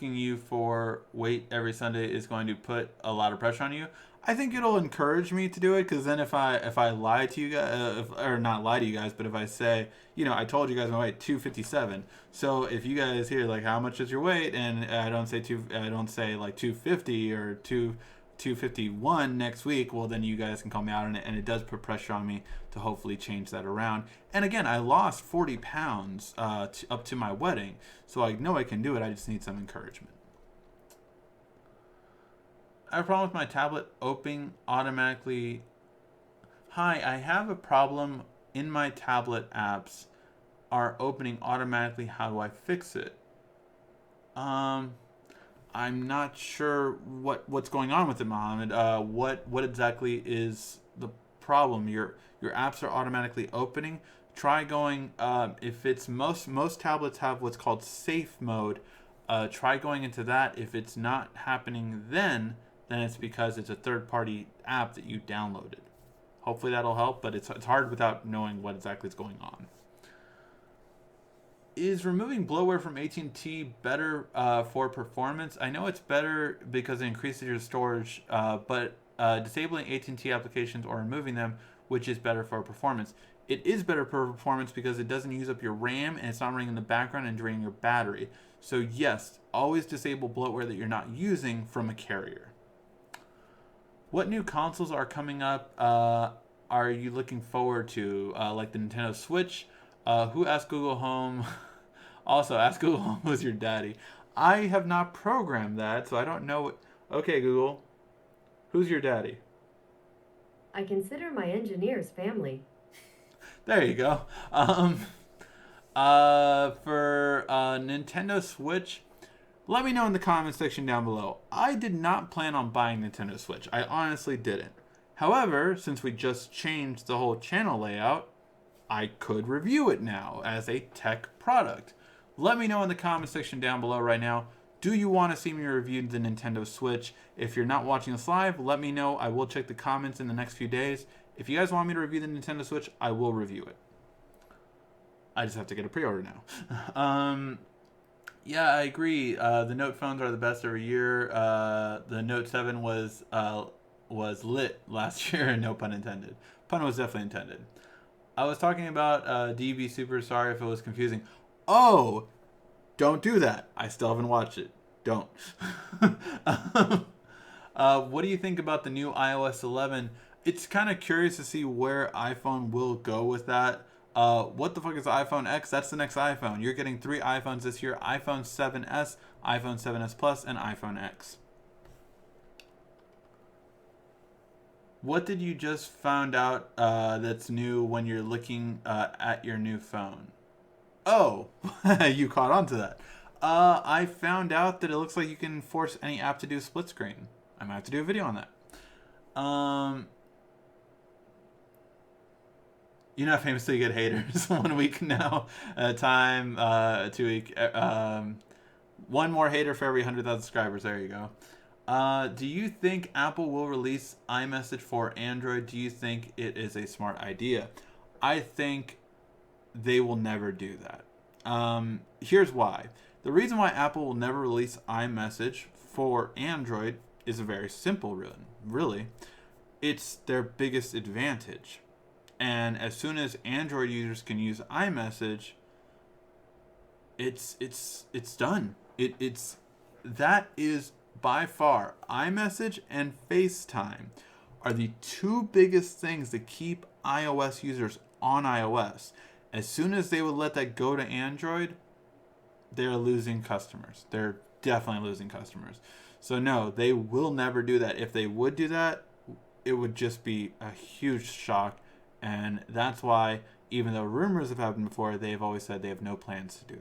you for wait every Sunday is going to put a lot of pressure on you? I think it'll encourage me to do it because then if I lie to you guys, or not lie to you guys, but if I say, I told you guys my weight 257. So if you guys hear like how much is your weight, and I don't say like 250 or 251 next week, well then you guys can call me out on it, and it does put pressure on me to hopefully change that around. And again, I lost 40 pounds up to my wedding, so I know I can do it. I just need some encouragement. I have a problem with my tablet opening automatically. Hi, I have a problem in my tablet apps are opening automatically. How do I fix it? I'm not sure what's going on with it, Mohammed. What exactly is the problem? Your apps are automatically opening. Try going. If it's most tablets have what's called safe mode. Try going into that. If it's not happening, then it's because it's a third-party app that you downloaded. Hopefully that'll help, but it's hard without knowing what exactly is going on. Is removing bloatware from AT&T better for performance? I know it's better because it increases your storage, but disabling AT&T applications or removing them, which is better for performance? It is better for performance because it doesn't use up your RAM and it's not running in the background and draining your battery. So yes, always disable bloatware that you're not using from a carrier. What new consoles are coming up? Are you looking forward to? Like the Nintendo Switch? Who asked Google Home? Also, ask Google Home who's your daddy. I have not programmed that, so I don't know. Okay, Google, who's your daddy? I consider my engineers family. There you go. For Nintendo Switch, let me know in the comment section down below. I did not plan on buying Nintendo Switch. I honestly didn't. However, since we just changed the whole channel layout, I could review it now as a tech product. Let me know in the comment section down below right now. Do you want to see me review the Nintendo Switch? If you're not watching this live, let me know. I will check the comments in the next few days. If you guys want me to review the Nintendo Switch, I will review it. I just have to get a pre-order now. Yeah, I agree. The Note phones are the best every year. The Note 7 was lit last year, no pun intended. Pun was definitely intended. I was talking about DB Super. Sorry if it was confusing. Oh, don't do that. I still haven't watched it. Don't. What do you think about the new iOS 11? It's kind of curious to see where iPhone will go with that. What the fuck is the iPhone X? That's the next iPhone. You're getting 3 iPhones this year: iPhone 7s, iPhone 7s Plus, and iPhone X. What did you just found out that's new when you're looking at your new phone? Oh, you caught on to that. I found out that it looks like you can force any app to do split screen. I might have to do a video on that. You know, famously get haters. 1 week now, time 2 week. One more hater for every 100,000 subscribers. There you go. Do you think Apple will release iMessage for Android? Do you think it is a smart idea? I think they will never do that. Here's why. The reason why Apple will never release iMessage for Android is very simple, really. It's their biggest advantage. And as soon as Android users can use iMessage, it's done. That is by far, iMessage and FaceTime are the 2 biggest things that keep iOS users on iOS. As soon as they would let that go to Android, they're losing customers. They're definitely losing customers. So no, they will never do that. If they would do that, it would just be a huge shock. And that's why, even though rumors have happened before, they've always said they have no plans to do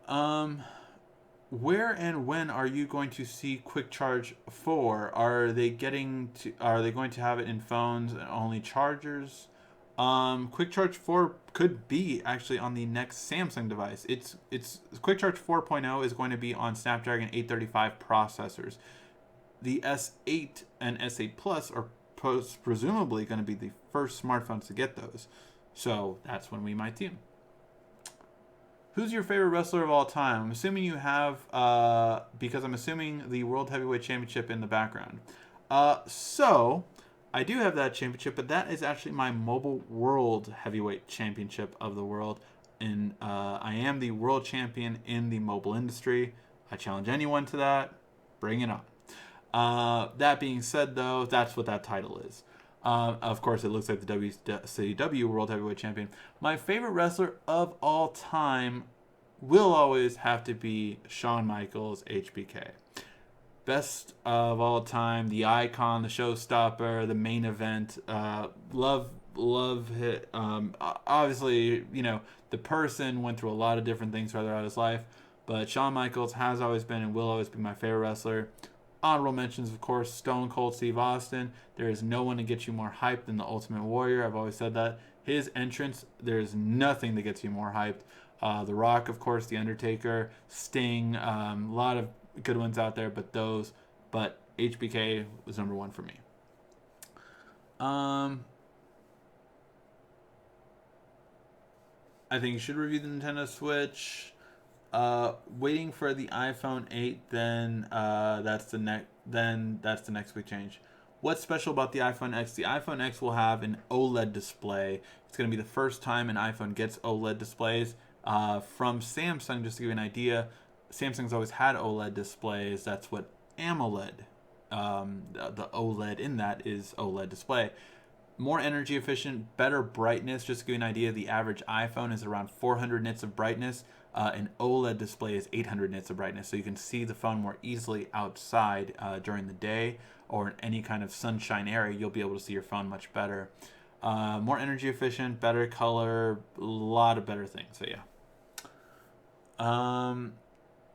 that. Where and when are you going to see Quick Charge 4? Are they going to have it in phones and only chargers? Quick Charge 4 could be actually on the next Samsung device. It's Quick Charge 4.0 is going to be on Snapdragon 835 processors. The S8 and S8 Plus are presumably going to be the first smartphones to get those. So that's when we might see them. Who's your favorite wrestler of all time? I'm assuming you have, because I'm assuming the World Heavyweight Championship in the background. So, I do have that championship, but that is actually my Mobile World Heavyweight Championship of the world. And I am the world champion in the mobile industry. I challenge anyone to that. Bring it on. That being said, though, that's what that title is. Of course, it looks like the WCW World Heavyweight Champion. My favorite wrestler of all time will always have to be Shawn Michaels, HBK. Best of all time, the icon, the showstopper, the main event. Love it. Obviously, the person went through a lot of different things throughout his life, but Shawn Michaels has always been and will always be my favorite wrestler. Honorable mentions, of course, Stone Cold Steve Austin. There is no one to get you more hyped than the Ultimate Warrior. I've always said that. His entrance, there is nothing that gets you more hyped. The Rock, of course, The Undertaker, Sting, a lot of good ones out there, but HBK was number 1 for me. I think you should review the Nintendo Switch. Waiting for the iPhone 8, then that's the next big change. What's special about the iPhone X? The iPhone X will have an OLED display. It's going to be the first time an iPhone gets OLED displays. From Samsung, just to give you an idea, Samsung's always had OLED displays. That's what AMOLED, the OLED in that is OLED display. More energy efficient, better brightness. Just to give you an idea, the average iPhone is around 400 nits of brightness. An OLED display is 800 nits of brightness, so you can see the phone more easily outside during the day or in any kind of sunshine area. You'll be able to see your phone much better. More energy efficient, better color, a lot of better things. So yeah.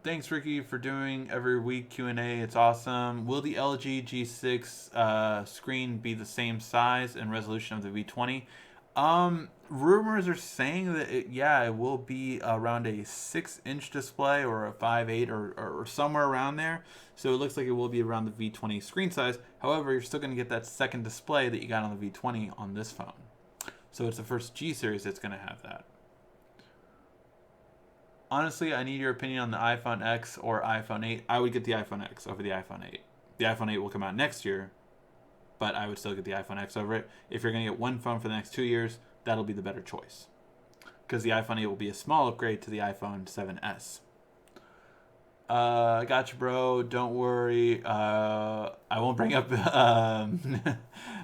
Thanks, Ricky, for doing every week Q&A. It's awesome. Will the LG G6 screen be the same size and resolution of the V20? Rumors are saying that it will be around a 6-inch display or a 5.8 or somewhere around there. So it looks like it will be around the V20 screen size. However, you're still going to get that second display that you got on the V20 on this phone. So it's the first G series that's going to have that. Honestly, I need your opinion on the iPhone X or iPhone 8. I would get the iPhone X over the iPhone 8. The iPhone 8 will come out next year, but I would still get the iPhone X over it. If you're going to get one phone for the next 2 years, that'll be the better choice. Because the iPhone 8 will be a small upgrade to the iPhone 7s. Gotcha, bro. Don't worry. I won't bring up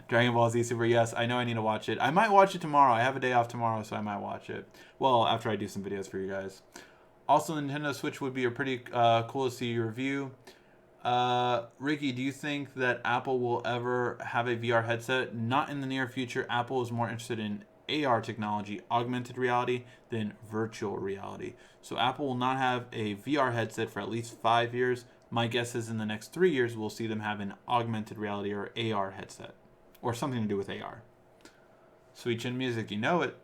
Dragon Ball Z Super. Yes, I know I need to watch it. I might watch it tomorrow. I have a day off tomorrow, so I might watch it. Well, after I do some videos for you guys. Also, Nintendo Switch would be a pretty cool to see your review. Ricky, do you think that Apple will ever have a VR headset? Not in the near future. Apple is more interested in AR technology, augmented reality, than virtual reality. So Apple will not have a VR headset for at least 5 years. My guess is in the next 3 years, we'll see them have an augmented reality or AR headset, or something to do with AR. Sweet Chin Music, you know it.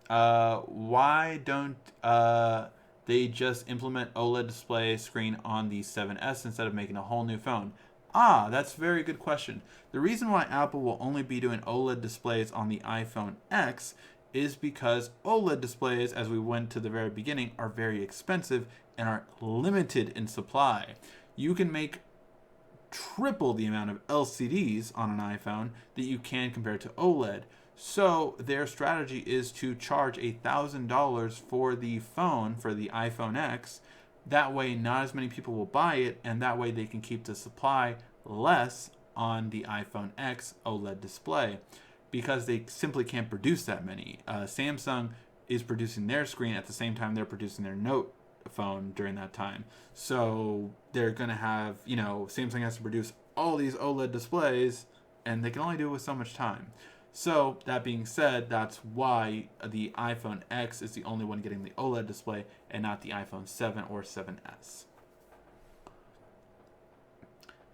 Why don't they just implement OLED display screen on the 7S instead of making a whole new phone? Ah, that's a very good question. The reason why Apple will only be doing OLED displays on the iPhone X is because OLED displays, as we went to the very beginning, are very expensive and are limited in supply. You can make triple the amount of LCDs on an iPhone that you can compare to OLED. So their strategy is to charge $1,000 for the phone, for the iPhone X. That way, not as many people will buy it, and that way they can keep the supply less on the iPhone X OLED display because they simply can't produce that many. Samsung is producing their screen at the same time they're producing their Note phone during that time. So they're going to have, Samsung has to produce all these OLED displays, and they can only do it with so much time. So, that being said, that's why the iPhone X is the only one getting the OLED display and not the iPhone 7 or 7S.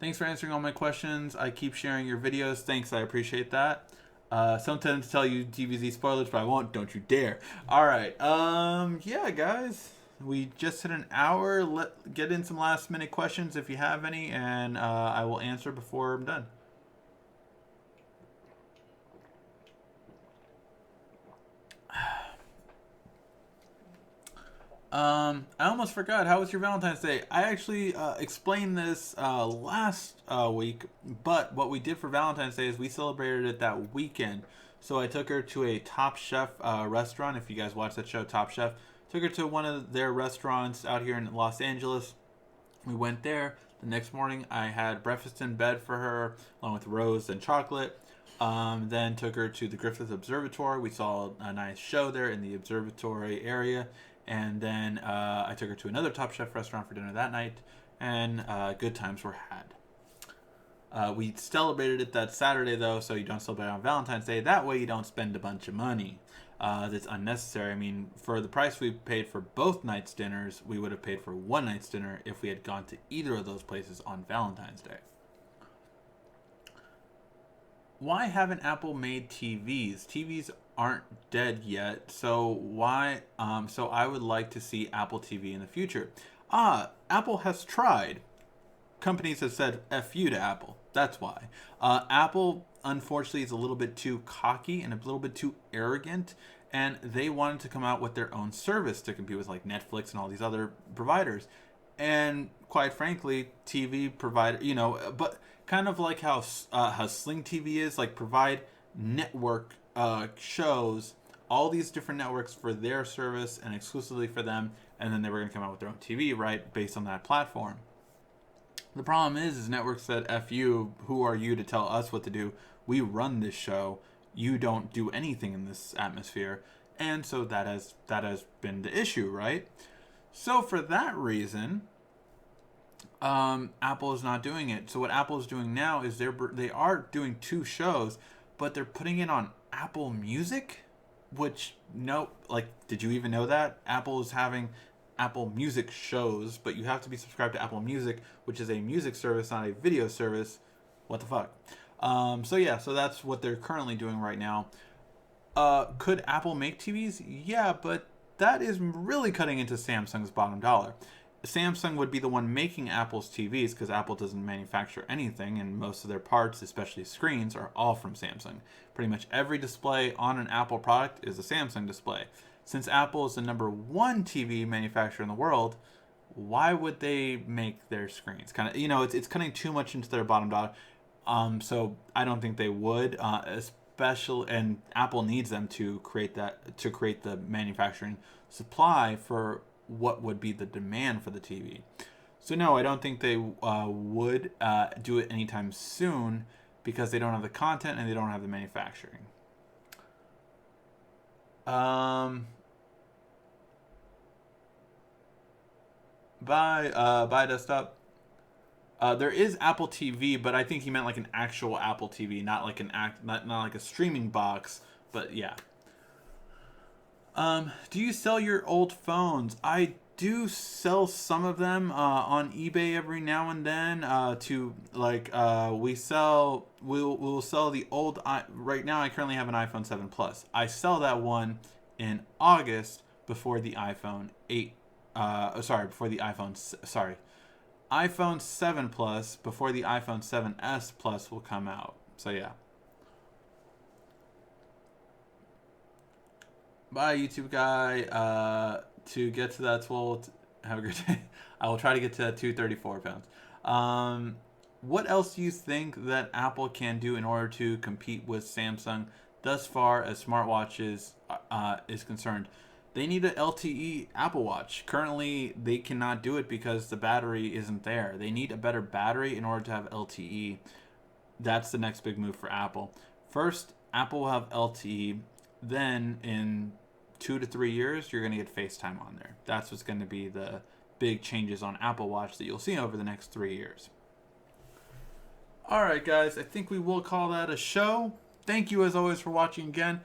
Thanks for answering all my questions. I keep sharing your videos. Thanks, I appreciate that. Sometimes tell you DBZ spoilers, but I won't. Don't you dare. All right. Yeah, guys. We just hit an hour. Get in some last minute questions if you have any, and I will answer before I'm done. I almost forgot. How was your Valentine's Day? I actually explained this last week, but what we did for Valentine's Day is we celebrated it that weekend. So I took her to a Top Chef restaurant. If you guys watch that show, Top Chef, took her to one of their restaurants out here in Los Angeles. We went there. The next morning, I had breakfast in bed for her, along with rose and chocolate. Then took her to the Griffith Observatory. We saw a nice show there in the observatory area. And then I took her to another Top Chef restaurant for dinner that night, and good times were had. We celebrated it that Saturday, though, so you don't celebrate on Valentine's Day. That way you don't spend a bunch of money that's unnecessary. I mean, for the price we paid for both nights' dinners, we would have paid for one night's dinner if we had gone to either of those places on Valentine's Day. Why haven't Apple made TVs? TVs aren't dead yet, so why? So I would like to see Apple TV in the future. Apple has tried. Companies have said "f you" to Apple. That's why. Apple, unfortunately, is a little bit too cocky and a little bit too arrogant, and they wanted to come out with their own service to compete with like Netflix and all these other providers. And quite frankly, TV provider, but kind of like how Sling TV is, like provide network shows, all these different networks for their service and exclusively for them, and then they were going to come out with their own TV, right, based on that platform. The problem is networks said, F you, who are you to tell us what to do? We run this show. You don't do anything in this atmosphere. And so that has been the issue, right? So for that reason, Apple is not doing it. So what Apple is doing now is they are doing two shows, but they're putting it on Apple Music, which did you even know that? Apple is having Apple Music shows, but you have to be subscribed to Apple Music, which is a music service, not a video service. What the fuck? So that's what they're currently doing right now. Could Apple make TVs? Yeah, but that is really cutting into Samsung's bottom dollar. Samsung would be the one making Apple's TVs because Apple doesn't manufacture anything, and most of their parts, especially screens, are all from Samsung. Pretty much every display on an Apple product is a Samsung display. Since Apple is the number one TV manufacturer in the world, why would they make their screens? Kind of, it's cutting too much into their bottom dollar. So I don't think they would, especially, and Apple needs them to create the manufacturing supply for what would be the demand for the TV. So no, I don't think they would do it anytime soon because they don't have the content and they don't have the manufacturing. Bye desktop. There is Apple TV, but I think he meant like an actual Apple TV, not like not like a streaming box. But yeah. Do you sell your old phones? I do sell some of them on eBay every now and then. To like we'll sell the old. Right now, I currently have an iPhone 7 Plus. I sell that one in August before the iPhone 8. Before the iPhone. Sorry, iPhone 7 Plus before the iPhone 7s Plus will come out. So yeah. Bye, YouTube guy. To get to that 12, have a great day. I will try to get to that 234 pounds. What else do you think that Apple can do in order to compete with Samsung thus far as smartwatches is concerned? They need an LTE Apple Watch. Currently, they cannot do it because the battery isn't there. They need a better battery in order to have LTE. That's the next big move for Apple. First, Apple will have LTE. Then in 2 to 3 years, you're going to get FaceTime on there. That's what's going to be the big changes on Apple Watch that you'll see over the next 3 years. All right, guys, I think we will call that a show. Thank you, as always, for watching again.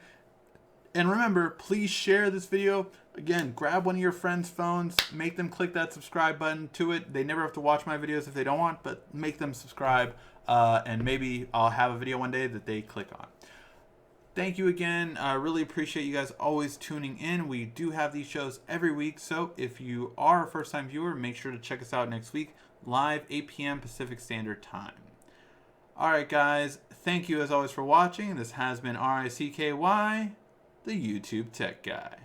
And remember, please share this video. Again, grab one of your friends' phones, make them click that subscribe button to it. They never have to watch my videos if they don't want, but make them subscribe. And maybe I'll have a video one day that they click on. Thank you again. I really appreciate you guys always tuning in. We do have these shows every week, so if you are a first-time viewer, make sure to check us out next week, live 8 p.m. Pacific Standard Time. All right, guys. Thank you as always for watching. This has been RICKY, the YouTube Tech Guy.